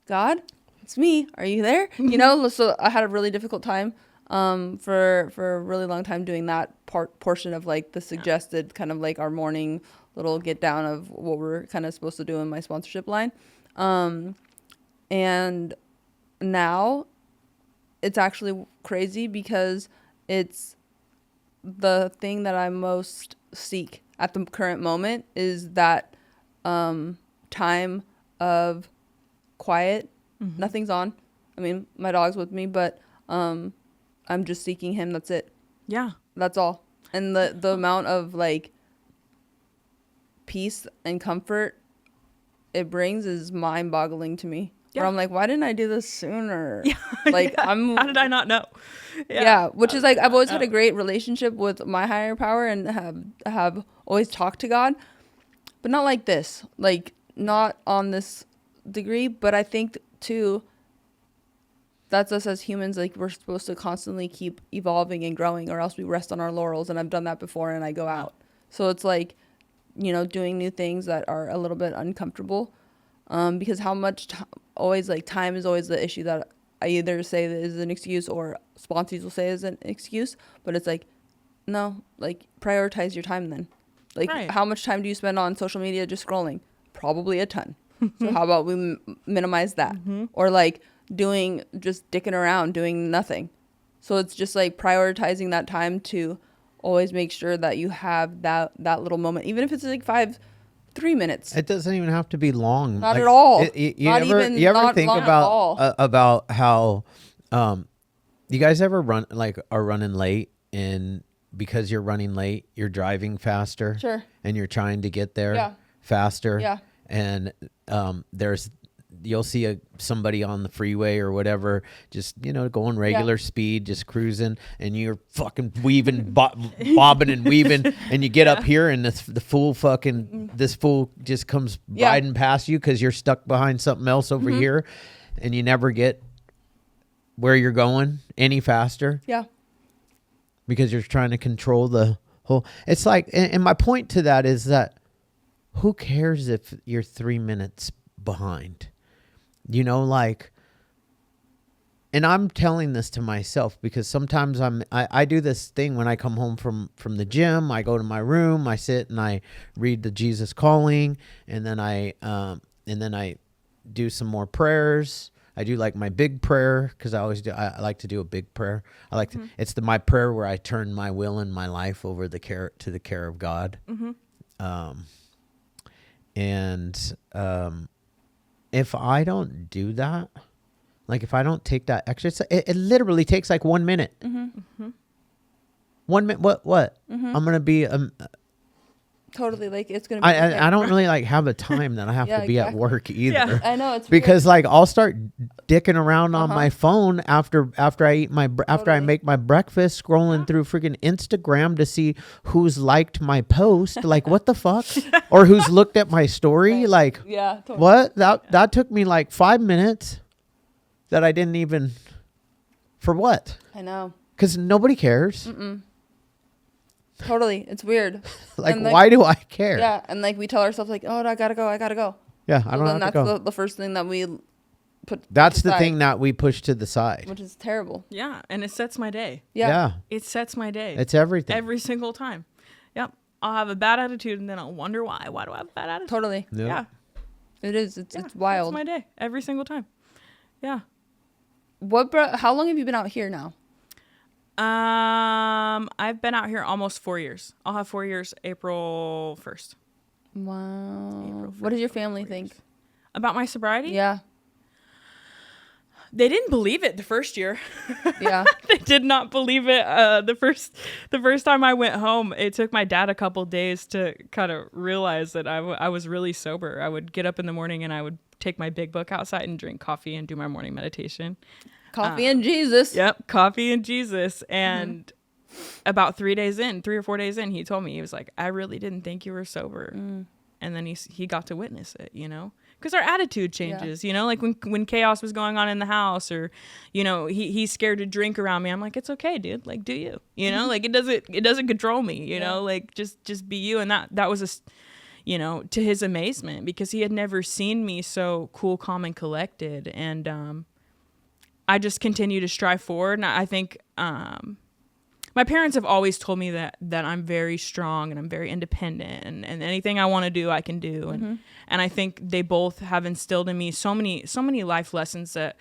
God, it's me. Are you there? You know, so I had a really difficult time for a really long time doing that portion of like the suggested kind of like our morning little get down of what we're kind of supposed to do in my sponsorship line. And now it's actually crazy because it's the thing that I most seek at the current moment is that time of quiet. Nothing's on. I mean, my dog's with me, but I'm just seeking him. That's it. Yeah. That's all. And the amount of like peace and comfort it brings is mind-boggling to me. Yeah. Where I'm like, why didn't I do this sooner? Like, how did I not know? Yeah, which is like, I've always had a great relationship with my higher power and have always talked to God, but not like this, like not on this degree. But I think too, that's us as humans. Like, we're supposed to constantly keep evolving and growing, or else we rest on our laurels. And I've done that before, and I go out. So it's like, you know, doing new things that are a little bit uncomfortable, because how much always like time is always the issue that I either say that is an excuse or sponsors will say is an excuse. But it's like, no, like prioritize your time then. Like, how much time do you spend on social media just scrolling? Probably a ton. So how about we minimize that? Or like just dicking around, doing nothing. So it's just like prioritizing that time to always make sure that you have that little moment, even if it's like 3 minutes. It doesn't even have to be long. Not at all. You ever think about how you guys ever are running late, and because you're running late, you're driving faster. Sure. And you're trying to get there faster. Yeah. And you'll see somebody on the freeway or whatever, just, you know, going regular speed, just cruising, and you're fucking weaving, bobbing and weaving, and you get up here, and this fool just comes riding past you because you're stuck behind something else over here, and you never get where you're going any faster. Yeah. Because you're trying to control the whole. It's like, and my point to that is that who cares if you're 3 minutes behind? You know, like, and I'm telling this to myself because sometimes I do this thing when I come home from the gym. I go to my room, I sit and I read the Jesus Calling, and then I do some more prayers. I do like my big prayer because I like to do a big prayer. I like to, it's my prayer where I turn my will and my life over to the care of God. If I don't do that, like if I don't take that extra, it literally takes like 1 minute. 1 minute. What? I'm going to be, Totally. Like, it's going to be. I don't really like have a time that I have to be at work either. Yeah. I know, it's because like I'll start dicking around on my phone after I make my breakfast, scrolling through freaking Instagram to see who's liked my post. Like, what the fuck? Or who's looked at my story. Like, totally. What? That took me like 5 minutes that I didn't even, for what? I know. Because nobody cares. Totally. It's weird. Like, why do I care? Yeah. And like, we tell ourselves like, oh, I gotta go. Yeah. I don't have to go. That's the first thing that we put. That's the thing that we push to the side. Which is terrible. Yeah. And it sets my day. Yeah. It sets my day. It's everything. Every single time. Yep. I'll have a bad attitude and then I'll wonder why. Why do I have a bad attitude? Totally. Yep. Yeah. It is. It's wild. It's my day every single time. Yeah. How long have you been out here now? I've been out here almost 4 years. I'll have 4 years April 1st. Wow. What does your family think about my sobriety? Yeah. They didn't believe it the first year. Yeah. They did not believe it. The first time I went home, it took my dad a couple days to kind of realize that I was really sober. I would get up in the morning and I would take my big book outside and drink coffee and do my morning meditation. Coffee and Jesus. Yep. Coffee and Jesus. And about 3 or 4 days in, he told me, he was like, I really didn't think you were sober. And then he got to witness it, you know, because our attitude changes, you know, like when chaos was going on in the house, or, you know, he's scared to drink around me. I'm like, it's okay, dude. Like, do you know, like it doesn't control me, you know, like just be you. And that was you know, to his amazement, because he had never seen me so cool, calm, and collected. And, I just continue to strive forward. And I think, my parents have always told me that I'm very strong and I'm very independent, and anything I want to do, I can do. And I think they both have instilled in me so many life lessons that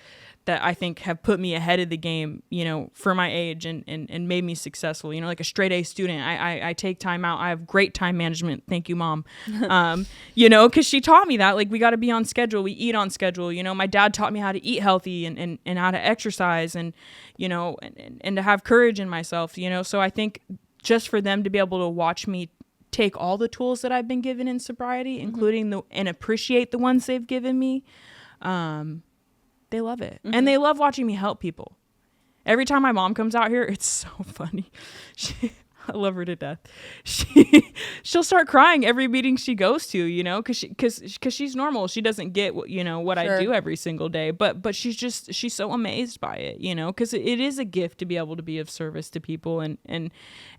I think have put me ahead of the game, you know, for my age, and made me successful. You know, like a straight A student, I take time out. I have great time management. Thank you, Mom. You know, because she taught me that, like, we got to be on schedule. We eat on schedule. You know, my dad taught me how to eat healthy and how to exercise, and, you know, and to have courage in myself, you know. So I think just for them to be able to watch me take all the tools that I've been given in sobriety, including and appreciate the ones they've given me, They love it. And they love watching me help people. Every time my mom comes out here, it's so funny. I love her to death. She'll start crying every meeting she goes to, you know, because she's normal. She doesn't get what, you know, what Sure. I do every single day, but she's so amazed by it, you know, because it is a gift to be able to be of service to people and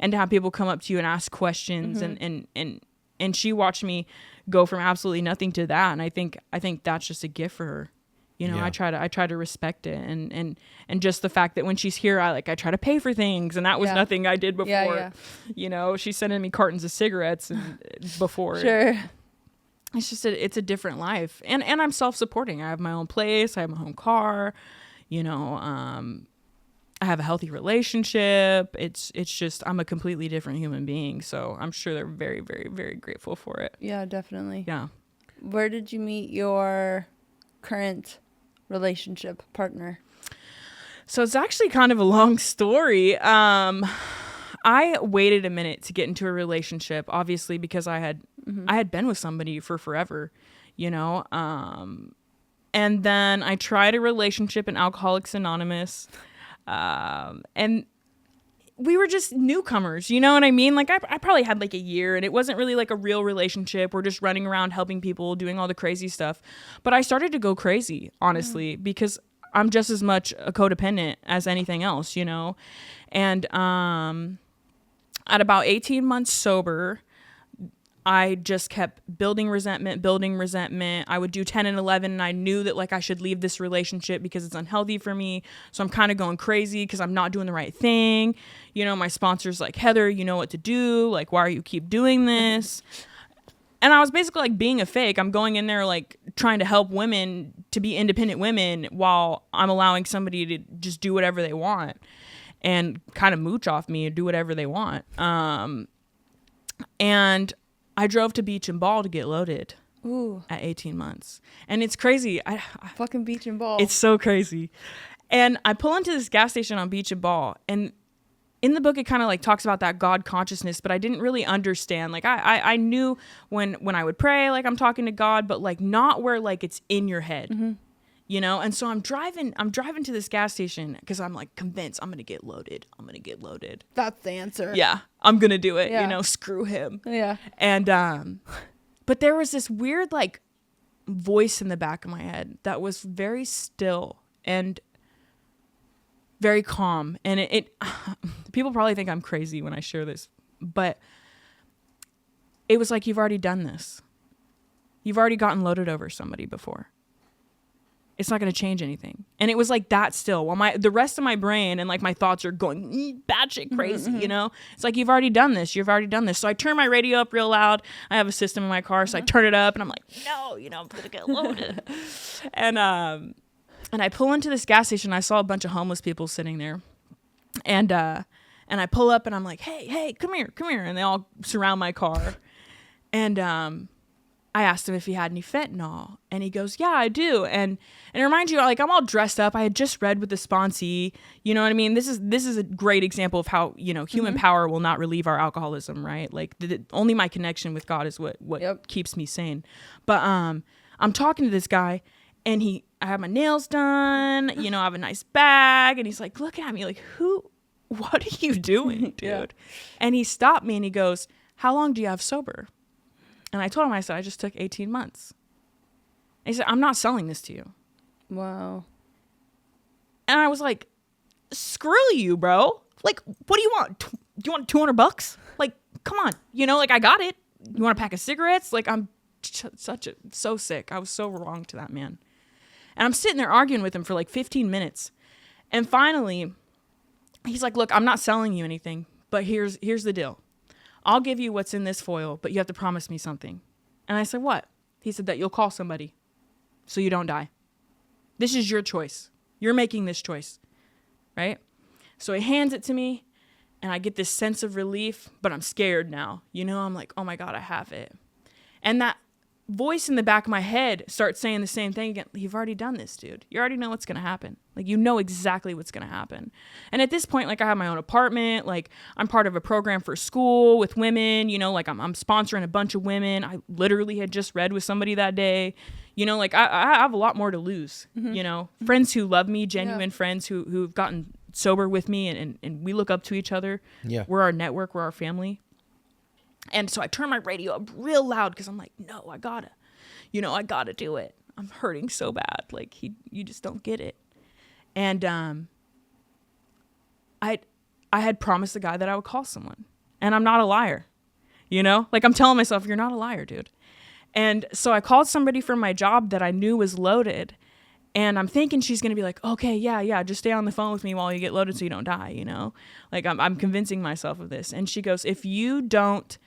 to have people come up to you and ask questions and she watched me go from absolutely nothing to that, and I think that's just a gift for her. You know, Yeah. I try to respect it and just the fact that when she's here, I try to pay for things, and that was Yeah. nothing I did before. Yeah. You know, she's sending me cartons of cigarettes and before. Sure. It's just it's a different life, and I'm self-supporting. I have my own place, I have my own car. You know, I have a healthy relationship. It's just I'm a completely different human being. So I'm sure they're very, very, very grateful for it. Yeah, definitely. Yeah. Where did you meet your current relationship partner? So it's actually kind of a long story. I waited a minute to get into a relationship, obviously, because I had been with somebody for forever, you know. And then I tried a relationship in Alcoholics Anonymous, and we were just newcomers, you know what I mean? Like I probably had like a year, and it wasn't really like a real relationship. We're just running around helping people, doing all the crazy stuff. But I started to go crazy, honestly, because I'm just as much a codependent as anything else, you know? And at about 18 months sober, I just kept building resentment. I would do 10 and 11, and I knew that like I should leave this relationship because it's unhealthy for me. So I'm kind of going crazy because I'm not doing the right thing. You know, my sponsor's like, Heather, you know what to do. Like, why are you keep doing this? And I was basically like being a fake. I'm going in there like trying to help women to be independent women while I'm allowing somebody to just do whatever they want and kind of mooch off me and do whatever they want. And I drove to Beach and Ball to get loaded. Ooh. At 18 months. And it's crazy. Fucking Beach and Ball. It's so crazy. And I pull into this gas station on Beach and Ball, and in the book it kind of like talks about that God consciousness, but I didn't really understand. Like I knew when I would pray, like I'm talking to God, but like not where like it's in your head. You know? And so I'm driving to this gas station because I'm like convinced I'm going to get loaded. That's the answer. Yeah, I'm going to do it. Yeah. You know, screw him. Yeah. And, but there was this weird like voice in the back of my head that was very still and very calm. And it people probably think I'm crazy when I share this, but it was like, you've already done this. You've already gotten loaded over somebody before. It's not going to change anything. And it was like that still, while the rest of my brain and like my thoughts are going batshit crazy, you know? It's like, you've already done this. So I turn my radio up real loud. I have a system in my car, so I turn it up and I'm like, no, you know, I'm going to get loaded. And I pull into this gas station. I saw a bunch of homeless people sitting there. And I pull up and I'm like, hey, come here. And they all surround my car. And I asked him if he had any fentanyl, and he goes, yeah, I do. And it reminds you, like, I'm all dressed up. I had just read with the sponsee, you know what I mean? This is a great example of how, you know, human power will not relieve our alcoholism, right? Like only my connection with God is what Yep. keeps me sane. But I'm talking to this guy, and I have my nails done, you know, I have a nice bag, and he's like looking at me like, what are you doing, dude? Yeah. And he stopped me and he goes, how long do you have sober? And I told him, I said, I just took 18 months. And he said, I'm not selling this to you. Wow. And I was like, screw you, bro. Like, what do you want? Do you want $200? Like, come on. You know, like, I got it. You want a pack of cigarettes? Like, I'm so sick. I was so wrong to that man. And I'm sitting there arguing with him for like 15 minutes. And finally, he's like, look, I'm not selling you anything, but here's the deal. I'll give you what's in this foil, but you have to promise me something. And I said, what? He said that you'll call somebody so you don't die. This is your choice. You're making this choice, right? So he hands it to me, and I get this sense of relief, but I'm scared now. You know, I'm like, oh my God, I have it. And that voice in the back of my head starts saying the same thing again. You've already done this, dude. You already know what's going to happen. Like, you know exactly what's going to happen. And at this point, like, I have my own apartment. Like, I'm part of a program for school with women, you know, like I'm sponsoring a bunch of women. I literally had just read with somebody that day, You know, like I have a lot more to lose, you know, friends who love me, genuine friends who've gotten sober with me and we look up to each other. Yeah. We're our network. We're our family. And so I turn my radio up real loud because I'm like, no, I gotta do it. I'm hurting so bad. Like you just don't get it. And I had promised the guy that I would call someone, and I'm not a liar, you know, like I'm telling myself, you're not a liar, dude. And so I called somebody from my job that I knew was loaded, and I'm thinking she's going to be like, okay, yeah, just stay on the phone with me while you get loaded so you don't die, you know, like I'm convincing myself of this. And she goes, if you don't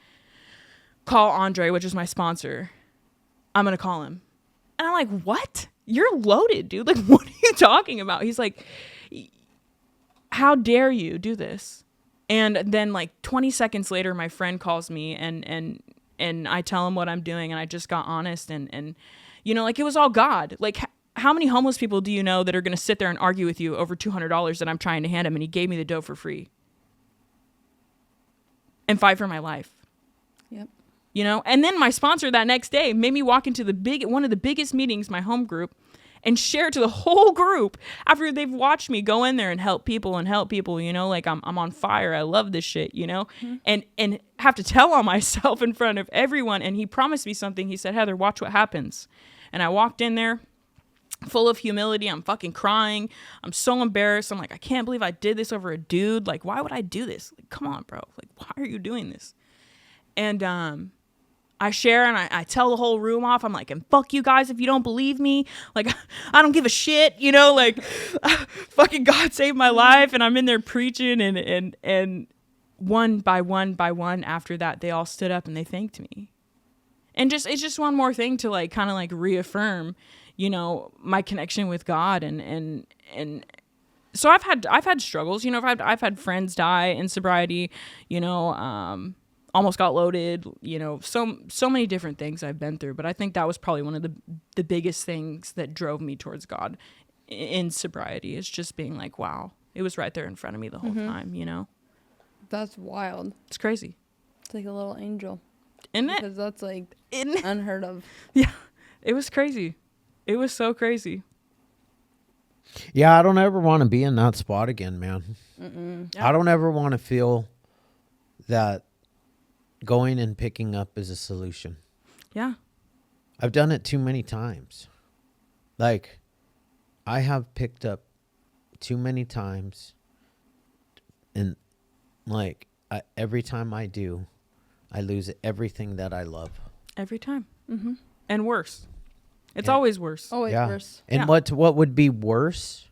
call Andre, which is my sponsor, I'm going to call him. And I'm like, what? You're loaded, dude. Like, what are you talking about? He's like, how dare you do this? And then like 20 seconds later, my friend calls me and I tell him what I'm doing, and I just got honest and you know, like it was all God. Like how many homeless people do you know that are going to sit there and argue with you over $200 that I'm trying to hand him, and he gave me the dough for free and fight for my life? Yep. You know, and then my sponsor that next day made me walk into one of the biggest meetings, my home group, and share to the whole group after they've watched me go in there and help people, you know, like I'm on fire. I love this shit, you know, and have to tell on myself in front of everyone. And he promised me something. He said, Heather, watch what happens. And I walked in there full of humility. I'm fucking crying. I'm so embarrassed. I'm like, I can't believe I did this over a dude. Like, why would I do this? Like, come on, bro. Like, why are you doing this? And, I share and I tell the whole room off. I'm like, and fuck you guys if you don't believe me. Like, I don't give a shit, you know, like fucking God saved my life. And I'm in there preaching and one by one after that, they all stood up and they thanked me. And it's just one more thing to like, kind of like reaffirm, you know, my connection with God. And so I've had struggles, you know, I've had friends die in sobriety, you know, almost got loaded, you know, so many different things I've been through. But I think that was probably one of the biggest things that drove me towards God in sobriety, is just being like, wow, it was right there in front of me the whole time, you know? That's wild. It's crazy. It's like a little angel. Isn't it? Because that's like unheard of. Yeah, it was crazy. It was so crazy. Yeah, I don't ever want to be in that spot again, man. Yeah. I don't ever want to feel that going and picking up is a solution. Yeah. I've done it too many times. Like, I have picked up too many times, and like every time I do, I lose everything that I love. Every time. And worse. It's always worse. Always worse. And what would be worse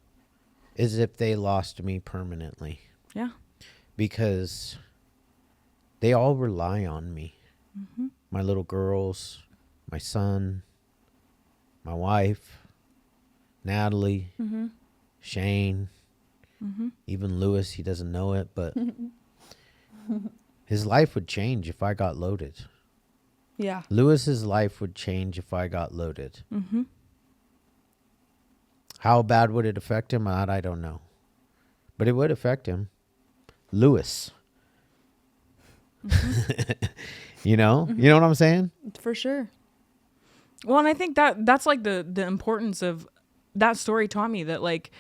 is if they lost me permanently. Yeah. Because they all rely on me. My little girls, my son, my wife, Natalie, Shane, even Lewis. He doesn't know it, but his life would change if I got loaded. Yeah. Lewis's life would change if I got loaded. How bad would it affect him? I don't know. But it would affect him. Lewis. You know what I'm saying? For sure. Well, and I think that's like the importance of that story taught me that, like,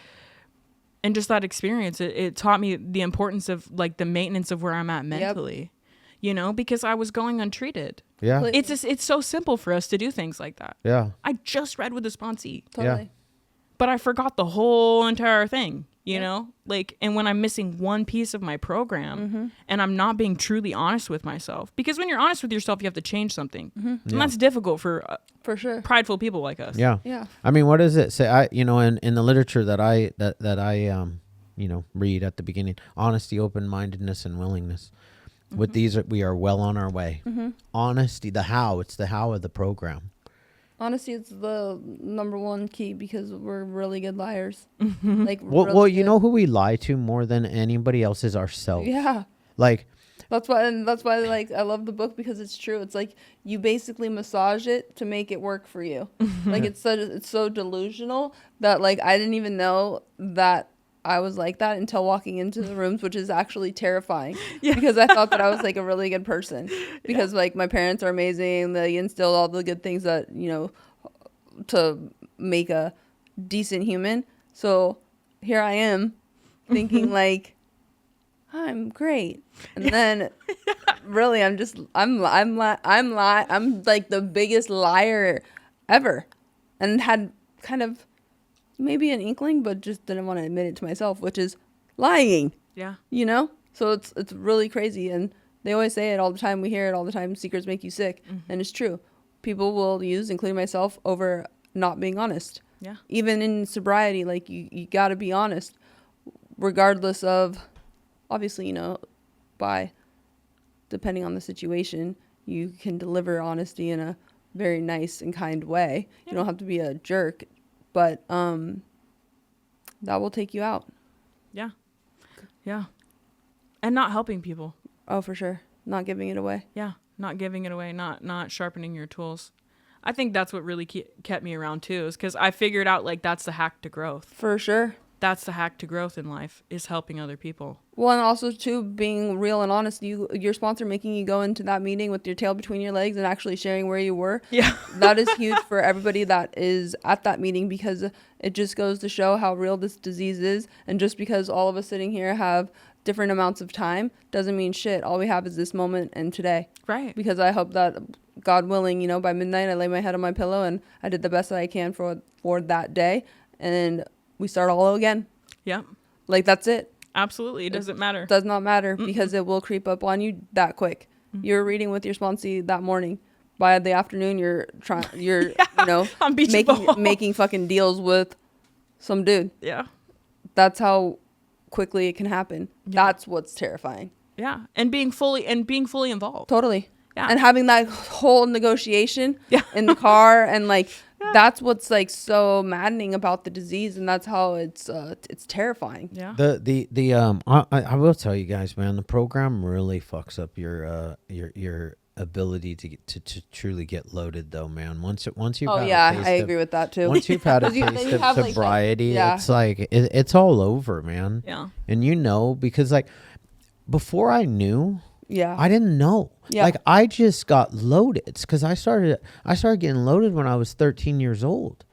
and just that experience, it taught me the importance of like the maintenance of where I'm at mentally, you know, because I was going untreated. Yeah. It's so simple for us to do things like that. Yeah. I just read with the sponsee. Totally. Yeah. But I forgot the whole entire thing, you know, like, and when I'm missing one piece of my program and I'm not being truly honest with myself, because when you're honest with yourself, you have to change something. And that's difficult for sure. prideful people like us. Yeah. Yeah. I mean, what does it say? In the literature that I read at the beginning, honesty, open-mindedness, and willingness. With these, we are well on our way. Honesty, it's the how of the program. Honesty is the number one key, because we're really good liars. Like, Well, you know who we lie to more than anybody else is ourselves. Yeah. Like, That's why like I love the book, because it's true. It's like you basically massage it to make it work for you. Like it's so delusional that like I didn't even know that I was like that until walking into the rooms, which is actually terrifying. Because I thought that I was like a really good person, because like my parents are amazing. They instilled all the good things that, you know, to make a decent human. So here I am thinking like I'm great, and then really I'm like the biggest liar ever, and had kind of maybe an inkling, but just didn't want to admit it to myself, which is lying. Yeah. You know? So it's really crazy, and they always say it all the time. We hear it all the time. Secrets make you sick, and it's true. People will use, including myself, over not being honest. Yeah. Even in sobriety, like you got to be honest, regardless of, obviously, you know, depending on the situation, you can deliver honesty in a very nice and kind way. Yeah. You don't have to be a jerk, but that will take you out. Yeah. Yeah. And not helping people. Oh, for sure. Not giving it away. Yeah. Not giving it away, not sharpening your tools. I think that's what really kept me around too, is because I figured out like that's the hack to growth. For sure. That's the hack to growth in life, is helping other people. Well, and also too, being real and honest. Your sponsor making you go into that meeting with your tail between your legs and actually sharing where you were. Yeah. That is huge for everybody that is at that meeting, because it just goes to show how real this disease is. And just because all of us sitting here have different amounts of time doesn't mean shit. All we have is this moment and today. Right. Because I hope that, God willing, you know, by midnight I lay my head on my pillow and I did the best that I can for that day, and we start all again. Yep. Like, that's it. Absolutely. It doesn't matter. Does not matter, because it will creep up on you that quick. You're reading with your sponsee that morning. By the afternoon, you're you know, making fucking deals with some dude. Yeah. That's how quickly it can happen. Yeah. That's what's terrifying. Yeah. And being fully involved. Totally. Yeah. And having that whole negotiation Yeah. in the car, and like, that's what's like so maddening about the disease, and that's how it's terrifying. Yeah. I will tell you guys, man, the program really fucks up your ability to truly get loaded, though, man. Once you've Oh had yeah, a taste I agree with that too. Once you've had a You taste of have, like, sobriety, yeah. it's like it's all over, man. Yeah. And you know, because like before I knew, Yeah. I didn't know. Yeah. Like I just got loaded. It's because I started getting loaded when I was 13 years old.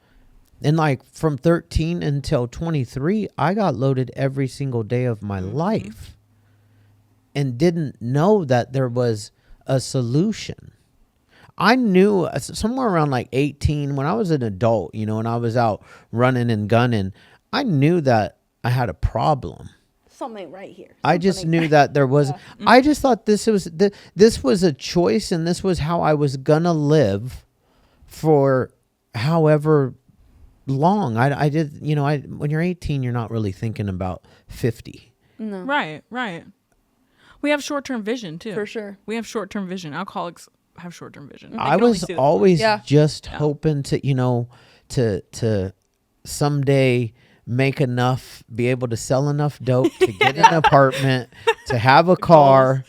And like from 13 until 23, I got loaded every single day of my life. And didn't know that there was a solution. I knew somewhere around like 18, when I was an adult, you know, and I was out running and gunning, I knew that I had a problem. Something right here. I just knew that there was. Yeah. I just thought this was a choice, and this was how I was gonna live for however long. I did, you know. When you're 18, you're not really thinking about 50. No. Right. We have short-term vision too. For sure. We have short-term vision. Alcoholics have short-term vision. I was always just hoping to, you know, to someday make enough, be able to sell enough dope to get an apartment, to have a car,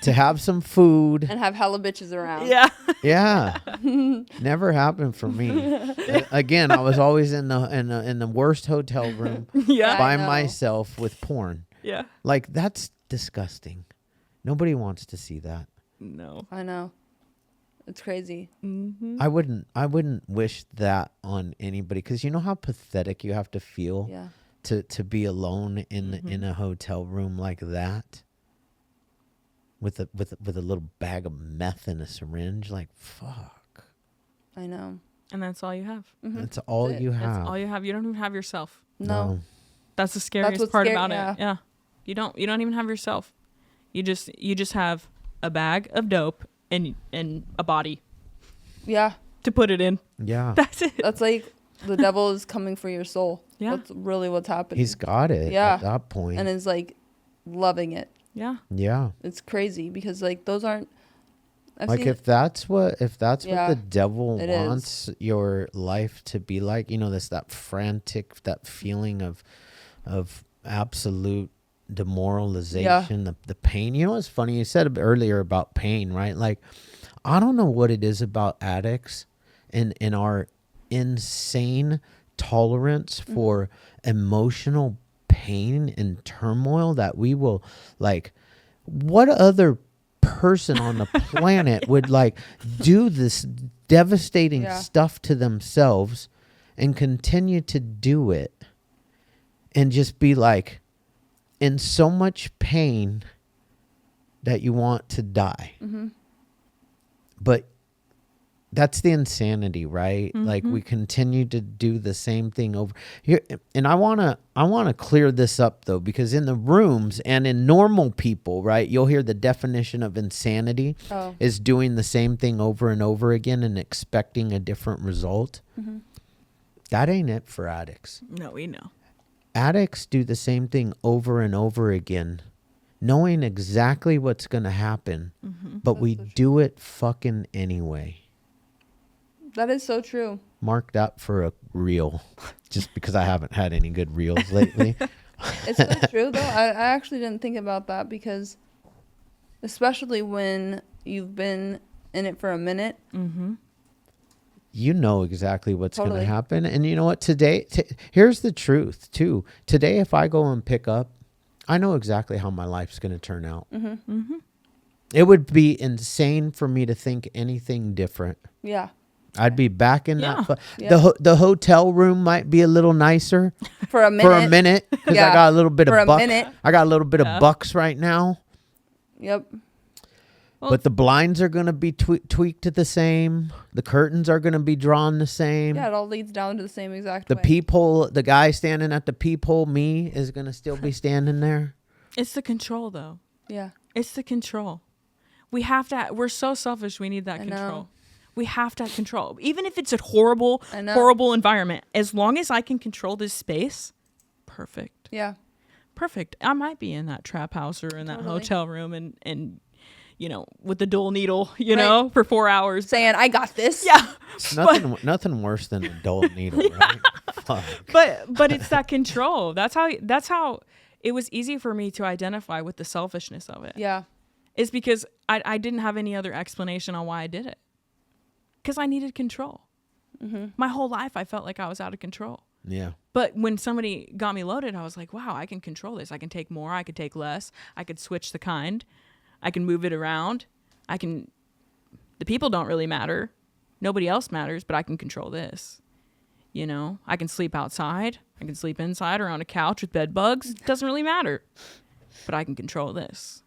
to have some food, and have hella bitches around. Yeah. Yeah. Never happened for me. Again, I was always in the worst hotel room by myself with porn. Yeah. Like, that's disgusting. Nobody wants to see that. No. I know. It's crazy. Mm-hmm. I wouldn't wish that on anybody, because you know how pathetic you have to feel to be alone in a hotel room like that with a little bag of meth and a syringe. Like, fuck. I know. And that's all you have. Mm-hmm. That's all you have. That's all you have. You don't even have yourself. No. That's the scariest part about it. Yeah. You don't even have yourself. You just have a bag of dope and a body. Yeah. To put it in. Yeah. That's it. That's like the devil is coming for your soul. Yeah. That's really what's happening. He's got it at that point. And is like loving it. Yeah. Yeah. It's crazy, because like those aren't if that's what the devil wants your life to be like, you know, that frantic, that feeling of absolute demoralization, the pain. You know what's funny? You said earlier about pain, right? Like, I don't know what it is about addicts and our insane tolerance for emotional pain and turmoil that we will, like, what other person on the planet would like do this devastating stuff to themselves and continue to do it and just be like in so much pain that you want to die. But that's the insanity, right? Like we continue to do the same thing over here. And I want to clear this up though, because in the rooms and in normal people, right, you'll hear the definition of insanity is doing the same thing over and over again and expecting a different result. That ain't it for addicts. No, we know. Addicts do the same thing over and over again, knowing exactly what's going to happen, but we do it fucking anyway. That is so true. Mark that for a reel, just because I haven't had any good reels lately. It's so true, though. I actually didn't think about that because, especially when you've been in it for a minute. You know exactly what's going to happen. And you know what? Today, here's the truth, too. Today, if I go and pick up, I know exactly how my life's going to turn out. It would be insane for me to think anything different. Yeah. I'd be back in that. The hotel room might be a little nicer For a minute. Because I got a little bit of bucks. minute. I got a little bit of bucks right now. Yep. Well, but the blinds are going to be tweaked the same. The curtains are going to be drawn the same. Yeah, it all leads down to the same exact The way. peephole, the guy standing at the peephole, me, is going to still be standing there. it's the control, though. Yeah. It's the control. We have to. We're so selfish. We need that I control. know. We have to have control, even if it's a horrible, I know. horrible environment. As long as I can control this space, perfect. Yeah. Perfect. I might be in that trap house or in that Totally. hotel room and you know, with the dull needle, you know, for 4 hours. Saying, I got this. Yeah. Nothing worse than a dull needle, right? Fuck. But it's that control. That's how it was easy for me to identify with the selfishness of it. Yeah. It's because I didn't have any other explanation on why I did it. Because I needed control. My whole life, I felt like I was out of control. Yeah. But when somebody got me loaded, I was like, wow, I can control this. I can take more. I could take less. I could switch the kind. I can move it around. The people don't really matter. Nobody else matters, but I can control this. You know, I can sleep outside. I can sleep inside or on a couch with bed bugs. It doesn't really matter. But I can control this.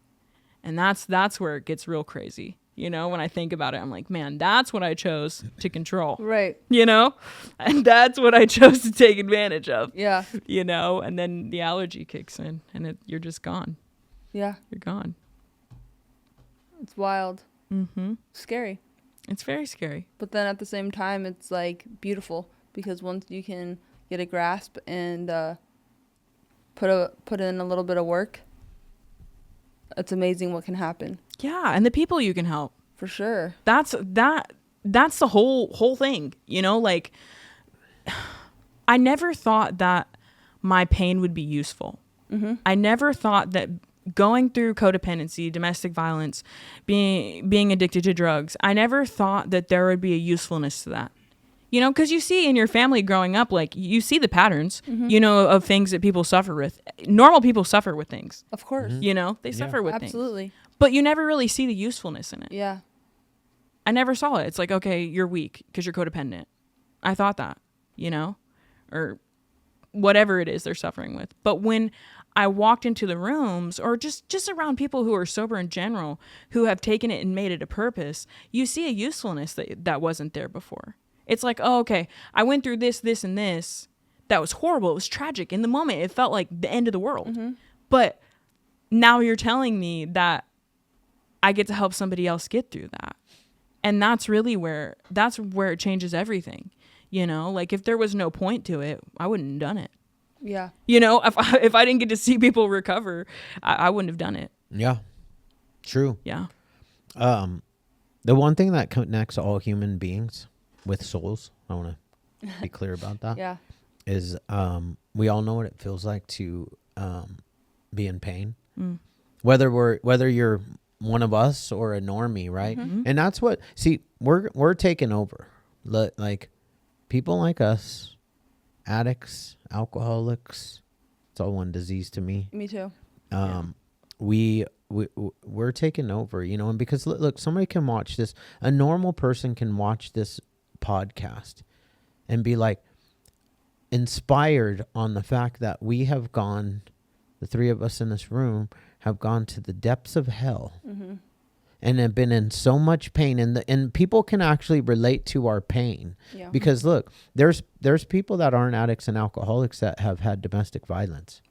And that's where it gets real crazy. You know, when I think about it, I'm like, man, that's what I chose to control. Right. You know, and that's what I chose to take advantage of. Yeah. You know, and then the allergy kicks in and you're just gone. Yeah. You're gone. It's wild. Scary. It's very scary. But then at the same time, it's like beautiful because once you can get a grasp and put in a little bit of work, it's amazing what can happen. Yeah, and the people you can help. For sure. That's the whole thing. You know, like I never thought that my pain would be useful. I never thought that going through codependency, domestic violence, being addicted to drugs, I never thought that there would be a usefulness to that. You know, because you see in your family growing up, like you see the patterns, you know, of things that people suffer with. Normal people suffer with things. Of course. You know, they suffer with things. Absolutely. But you never really see the usefulness in it. Yeah. I never saw it. It's like, okay, you're weak because you're codependent. I thought that, you know, or whatever it is they're suffering with. But when I walked into the rooms or just around people who are sober in general, who have taken it and made it a purpose, you see a usefulness that wasn't there before. It's like, oh, okay, I went through this, and this. That was horrible. It was tragic. In the moment, it felt like the end of the world. But now you're telling me that I get to help somebody else get through that. And that's really where it changes everything. You know, like if there was no point to it, I wouldn't have done it. Yeah. You know, if I didn't get to see people recover, I wouldn't have done it. Yeah. True. Yeah. The one thing that connects all human beings with souls, I want to be clear about that. Yeah. Is we all know what it feels like to be in pain. Whether you're one of us or a normie, right? And that's what we're taking over. Like people like us, addicts, alcoholics, it's all one disease to me. Me too. we're taking over, you know, and because look, somebody can watch this, a normal person can watch this podcast and be like inspired on the fact that we have gone, the three of us in this room have gone to the depths of hell and have been in so much pain, and people can actually relate to our pain because look, there's people that aren't addicts and alcoholics that have had domestic violence.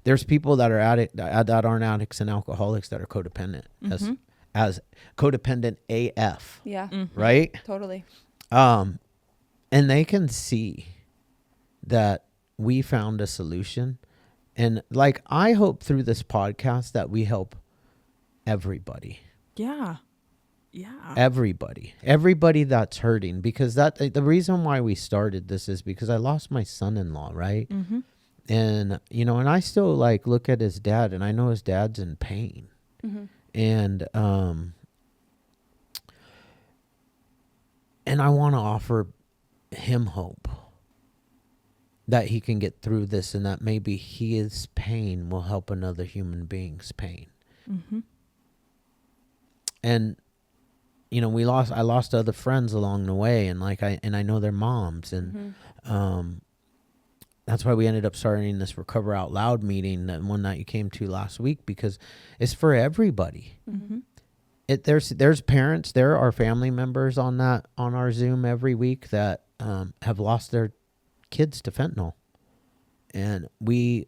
There's people that are that aren't addicts and alcoholics that are codependent as codependent AF. Yeah. Right? Totally. And they can see that we found a solution. And like, I hope through this podcast that we help everybody. Yeah. Everybody that's hurting, because the reason why we started this is because I lost my son-in-law, right? And, you know, and I still like look at his dad, and I know his dad's in pain. And I want to offer him hope that he can get through this, and that maybe his pain will help another human being's pain. And, you know, I lost other friends along the way, and like I know their moms, and that's why we ended up starting this Recover Out Loud meeting, that one that you came to last week, because it's for everybody. There's parents, there are family members on our Zoom every week that have lost their kids to fentanyl, and we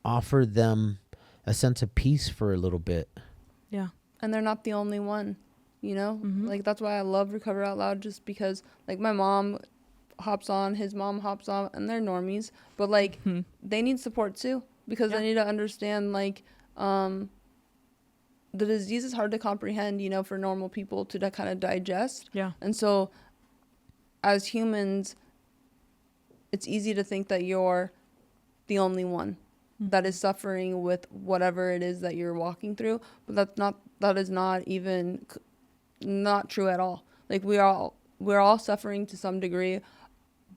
offer them a sense of peace for a little bit. Yeah. And they're not the only one, you know? Like, that's why I love Recover Out Loud, just because, like, my mom hops on, his mom hops on, and they're normies, but like they need support too, because they need to understand, like, the disease is hard to comprehend, you know, for normal people to kind of digest. And so as humans, it's easy to think that you're the only one that is suffering with whatever it is that you're walking through, but that is not even not true at all. Like, we're all suffering to some degree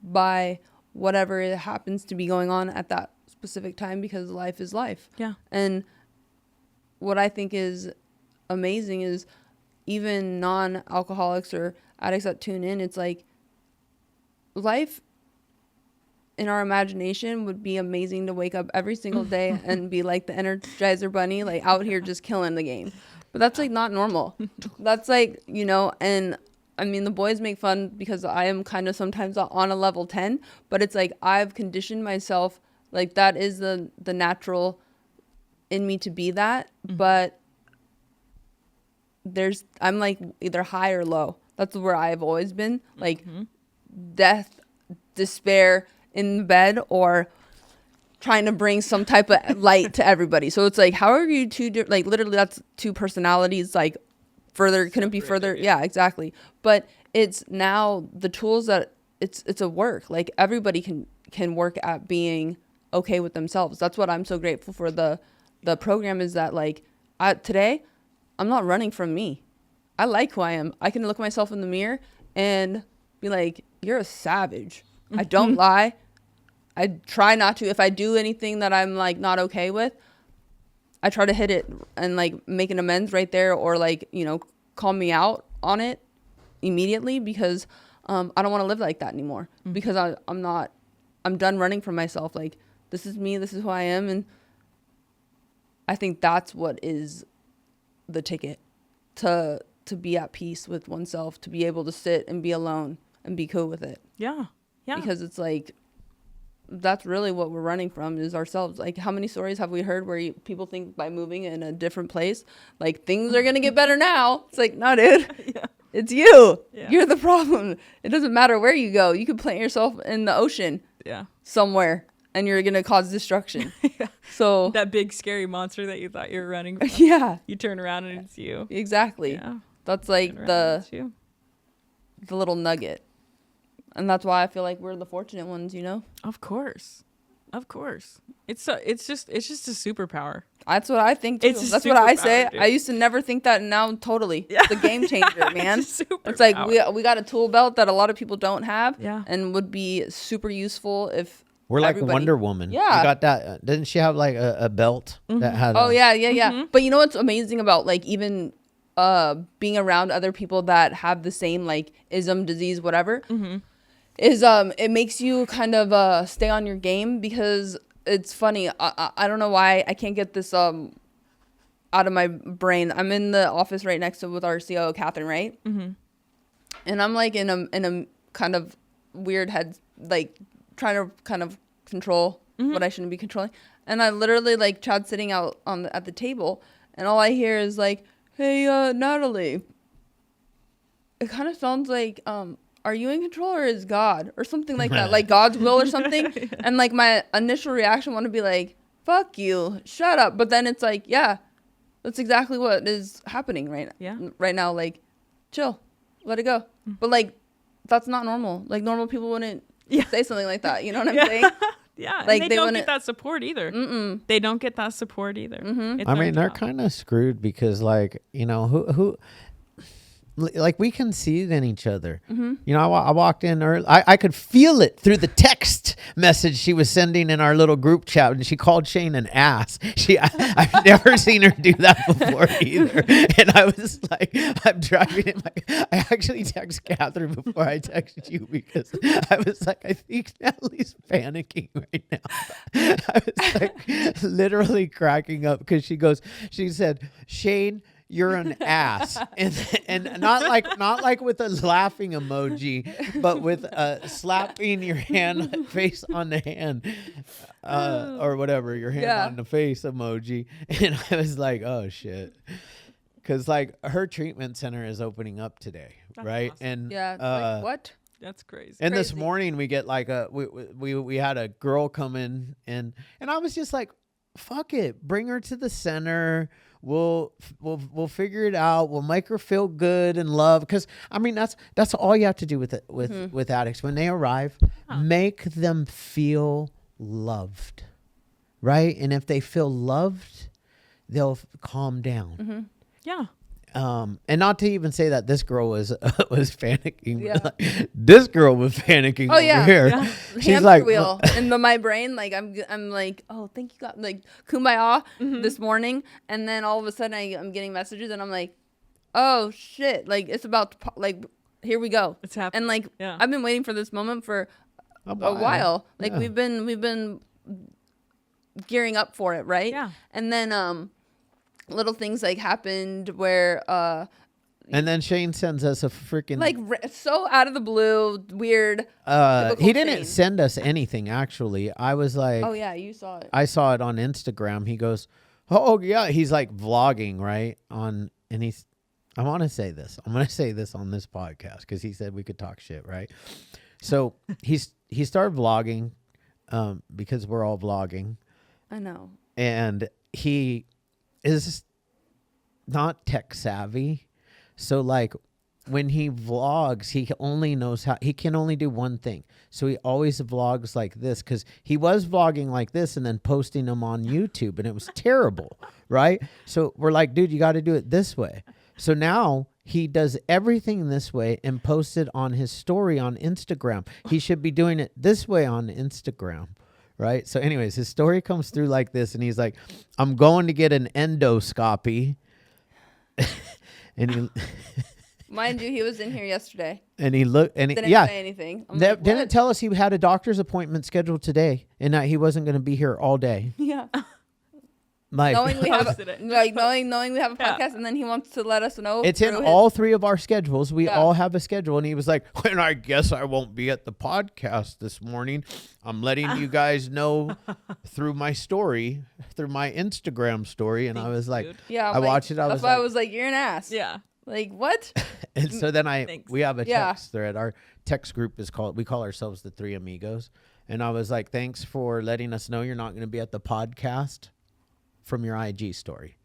by whatever it happens to be going on at that specific time, because life is life. And what I think is amazing is, even non-alcoholics or addicts that tune in, it's like, life in our imagination would be amazing to wake up every single day and be like the Energizer Bunny, like out here just killing the game. But that's like not normal. That's like, you know, and I mean, the boys make fun because I am kind of sometimes on a level 10, but it's like, I've conditioned myself, like, that is the natural in me to be that. But I'm like either high or low. That's where I've always been, like death, despair in the bed, or trying to bring some type of light to everybody. So it's like, how are you like, literally that's two personalities, like, further couldn't be further. Yeah, exactly. But it's now the tools that it's a work, like, everybody can work at being okay with themselves. That's what I'm so grateful for the program, is that, like, today I'm not running from me. I like who I am. I can look myself in the mirror and be like, you're a savage. I don't lie. I try not to. If I do anything that I'm like not okay with, I try to hit it and like make an amends right there, or like, you know, call me out on it immediately, because I don't want to live like that anymore, because I'm done running from myself. Like, this is me, this is who I am. And I think that's what is the ticket to be at peace with oneself, to be able to sit and be alone and be cool with it. Yeah. Because it's like, that's really what we're running from, is ourselves. Like, how many stories have we heard where people think by moving in a different place, like, things are going to get better now? It's like, no, dude. It's you. You're the problem. It doesn't matter where you go. You could plant yourself in the ocean somewhere, and you're going to cause destruction. So that big scary monster that you thought you were running from, you turn around and it's you. Exactly. That's like the little nugget. And that's why I feel like we're the fortunate ones, you know? Of course. It's just a superpower. That's what I think too. That's what I say. Dude. I used to never think that, and now totally. It's a game changer, man. It's like we got a tool belt that a lot of people don't have, and would be super useful if We're like everybody. Wonder Woman. Yeah. You got that? Didn't she have like a belt that had? Oh yeah. But you know what's amazing about like even being around other people that have the same like ism, disease, whatever, is it makes you kind of stay on your game, because it's funny. I don't know why I can't get this out of my brain. I'm in the office right next to with our COO Catherine, right? And I'm like in a kind of weird head, like trying to kind of control what I shouldn't be controlling. And I literally like Chad's sitting out at the table, and all I hear is like, "Hey, Natalie, it kind of sounds like are you in control, or is God, or something like that, like God's will or something?" And like my initial reaction want to be like, "Fuck you, shut up." But then it's like, yeah, that's exactly what is happening right now. Like, chill, let it go. But like, that's not normal. Like normal people wouldn't say something like that. You know what I'm saying? Yeah, like and they don't get that support either. They don't get that support either. It's I mean, they're tough. kind of screwed because, like, you know, who like we can see it in each other. You know, I walked in early. I could feel it through the text message she was sending in our little group chat, and she called Shane an ass. I've never seen her do that before either. And I was like, I'm driving in I actually texted Catherine before I texted you, because I was like, I think Natalie's panicking right now. I was like literally cracking up because she said, "Shane, you're an ass," and not like with a laughing emoji, but with slapping your face on the hand, or whatever, your hand on the face emoji. And I was like, oh shit, because like her treatment center is opening up today. That's right? awesome. And like, what? That's crazy. And this morning we get like we had a girl come in, and I was just like, fuck it, bring her to the center. We'll figure it out. We'll make her feel good and love. Because I mean, that's all you have to do with addicts when they arrive. Make them feel loved, right? And if they feel loved, they'll calm down. Yeah. And not to even say that this girl was panicking. Yeah. Like, this girl was panicking over here. Yeah. She's Hamster like, wheel in my brain. Like I'm like, oh, thank you God, like kumbaya this morning, and then all of a sudden I'm getting messages, and I'm like, oh shit, like it's about to like here we go. It's happening. And like I've been waiting for this moment for a while. Like we've been gearing up for it, right? Yeah. And then little things like happened where and then Shane sends us a freaking like so out of the blue, weird. he didn't Shane. send us anything actually. I was like, Oh yeah, you saw it. I saw it on Instagram. He goes, oh yeah, he's like vlogging, right? And I want to say this. I'm going to say this on this podcast because he said we could talk shit, right? So he started vlogging because we're all vlogging. I know. And he is not tech savvy. So like when he vlogs, he can only do one thing. So he always vlogs like this, because he was vlogging like this and then posting them on YouTube, and it was terrible, right? So we're like, dude, you got to do it this way. So now he does everything this way and posts it on his story on Instagram. He should be doing it this way on Instagram. Right. So anyways, his story comes through like this, and he's like, I'm going to get an endoscopy. And he Mind you, he was in here yesterday. and he looked and Didn't say anything. I'm like, didn't what? tell us he had a doctor's appointment scheduled today and that he wasn't going to be here all day. Yeah. Like, knowing we have Posted it. knowing we have a Yeah. podcast, and then he wants to let us know. it's in through all three of our schedules. We Yeah. all have a schedule. And he was like, and I guess I won't be at the podcast this morning. I'm letting you guys know through my story, through my Instagram story. And I was like, dude. Yeah, I watched it. I That's was why like, I was like, you're an ass. Yeah. Like what? and so then Thanks. we have a Yeah. text thread. Our text group we call ourselves the Three Amigos. And I was like, thanks for letting us know you're not going to be at the podcast from your IG story.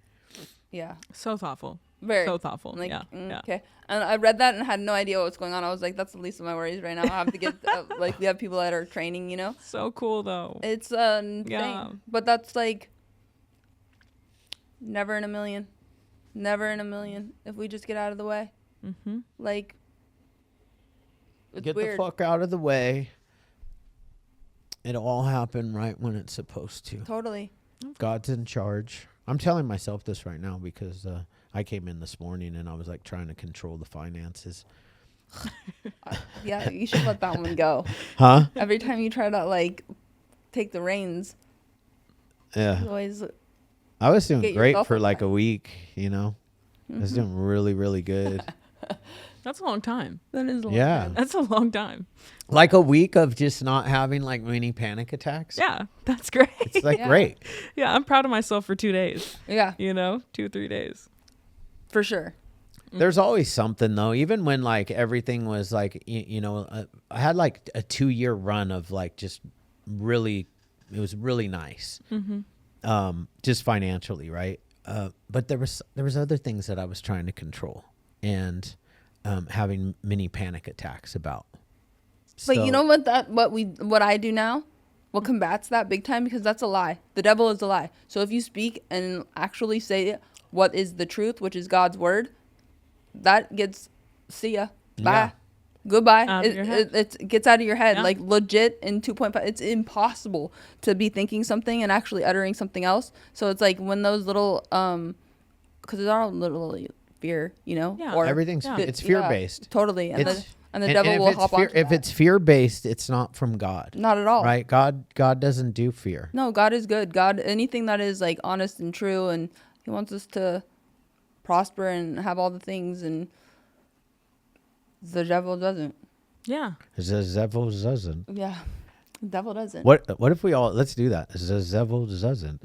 Yeah. So thoughtful. Very. So thoughtful. I'm like, yeah. Yeah. okay. And I read that and had no idea what was going on. I was like, that's the least of my worries right now. I have to get like we have people that are training, you know. So cool though. It's Yeah. thing. But that's like never in a million. Never in a million if we just get out of the way. Mm-hmm. Like it's Get weird. the fuck out of the way. It'll all happen right when it's supposed to. Totally. God's in charge. I'm telling myself this right now because I came in this morning and I was like trying to control the finances. Yeah, you should let that one go. Huh? Every time you try to like take the reins, Yeah. you always I was doing Get great yourself for on like track. a week, you know. I was doing really, really good. That's a long time. that is a long Yeah. time. That's a long time. Like a week of just not having like many panic attacks. Yeah, that's great. It's like Yeah. great. Yeah, I'm proud of myself for 2 days. Yeah, 2 or 3 days. for sure. There's always something though, even when like everything was like, I had like a 2-year run of like just really, it was really nice. Just financially. Right. But there was other things that I was trying to control and, having mini panic attacks about. But So- you know what I do now? What combats that big time? Because that's a lie. The devil is a lie. So if you speak and actually say what is the truth, which is God's word, that gets, see ya, bye, Yeah. goodbye. Out of your head. It gets out of your head. Yeah. Like legit in 2.5. It's impossible to be thinking something and actually uttering something else. So it's like when those little, because it's all literally fear, Yeah. or Everything's Yeah. it's fear based. Totally. And It's- the devil if will it's hop fear, on. if it's fear based, it's not from God. Not at all. Right? God doesn't do fear. No, God is good. God, anything that is like honest and true, and He wants us to prosper and have all the things, and the devil doesn't. Yeah. The devil doesn't. Yeah, the devil doesn't. What if we all let's do that? The devil doesn't.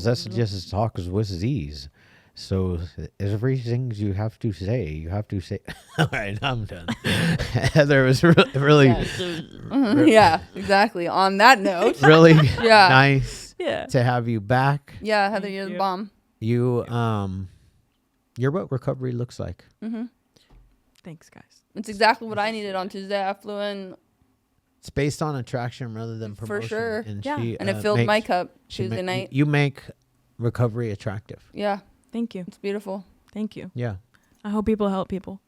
That's just talk with Z's. So everything you have to say. All right, I'm done. Heather was really, Yeah, exactly. On that note, really Yeah. nice Yeah. to have you back. yeah, Heather, Thank you're the you. bomb. You're what recovery looks like. Thanks, guys. It's exactly what I needed on Tuesday. I flew in, It's based on attraction rather than For promotion. sure. And Yeah. she, and it filled makes- my cup she Tuesday ma- night. You make recovery attractive. Yeah, Thank you. it's beautiful. Thank you. Yeah. I hope people help people.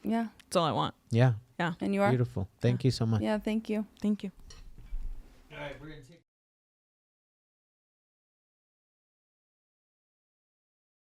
Yeah, That's all I want. Yeah. and you are. Beautiful. Thank you so much. Yeah, thank you. Thank you. All right, we're gonna take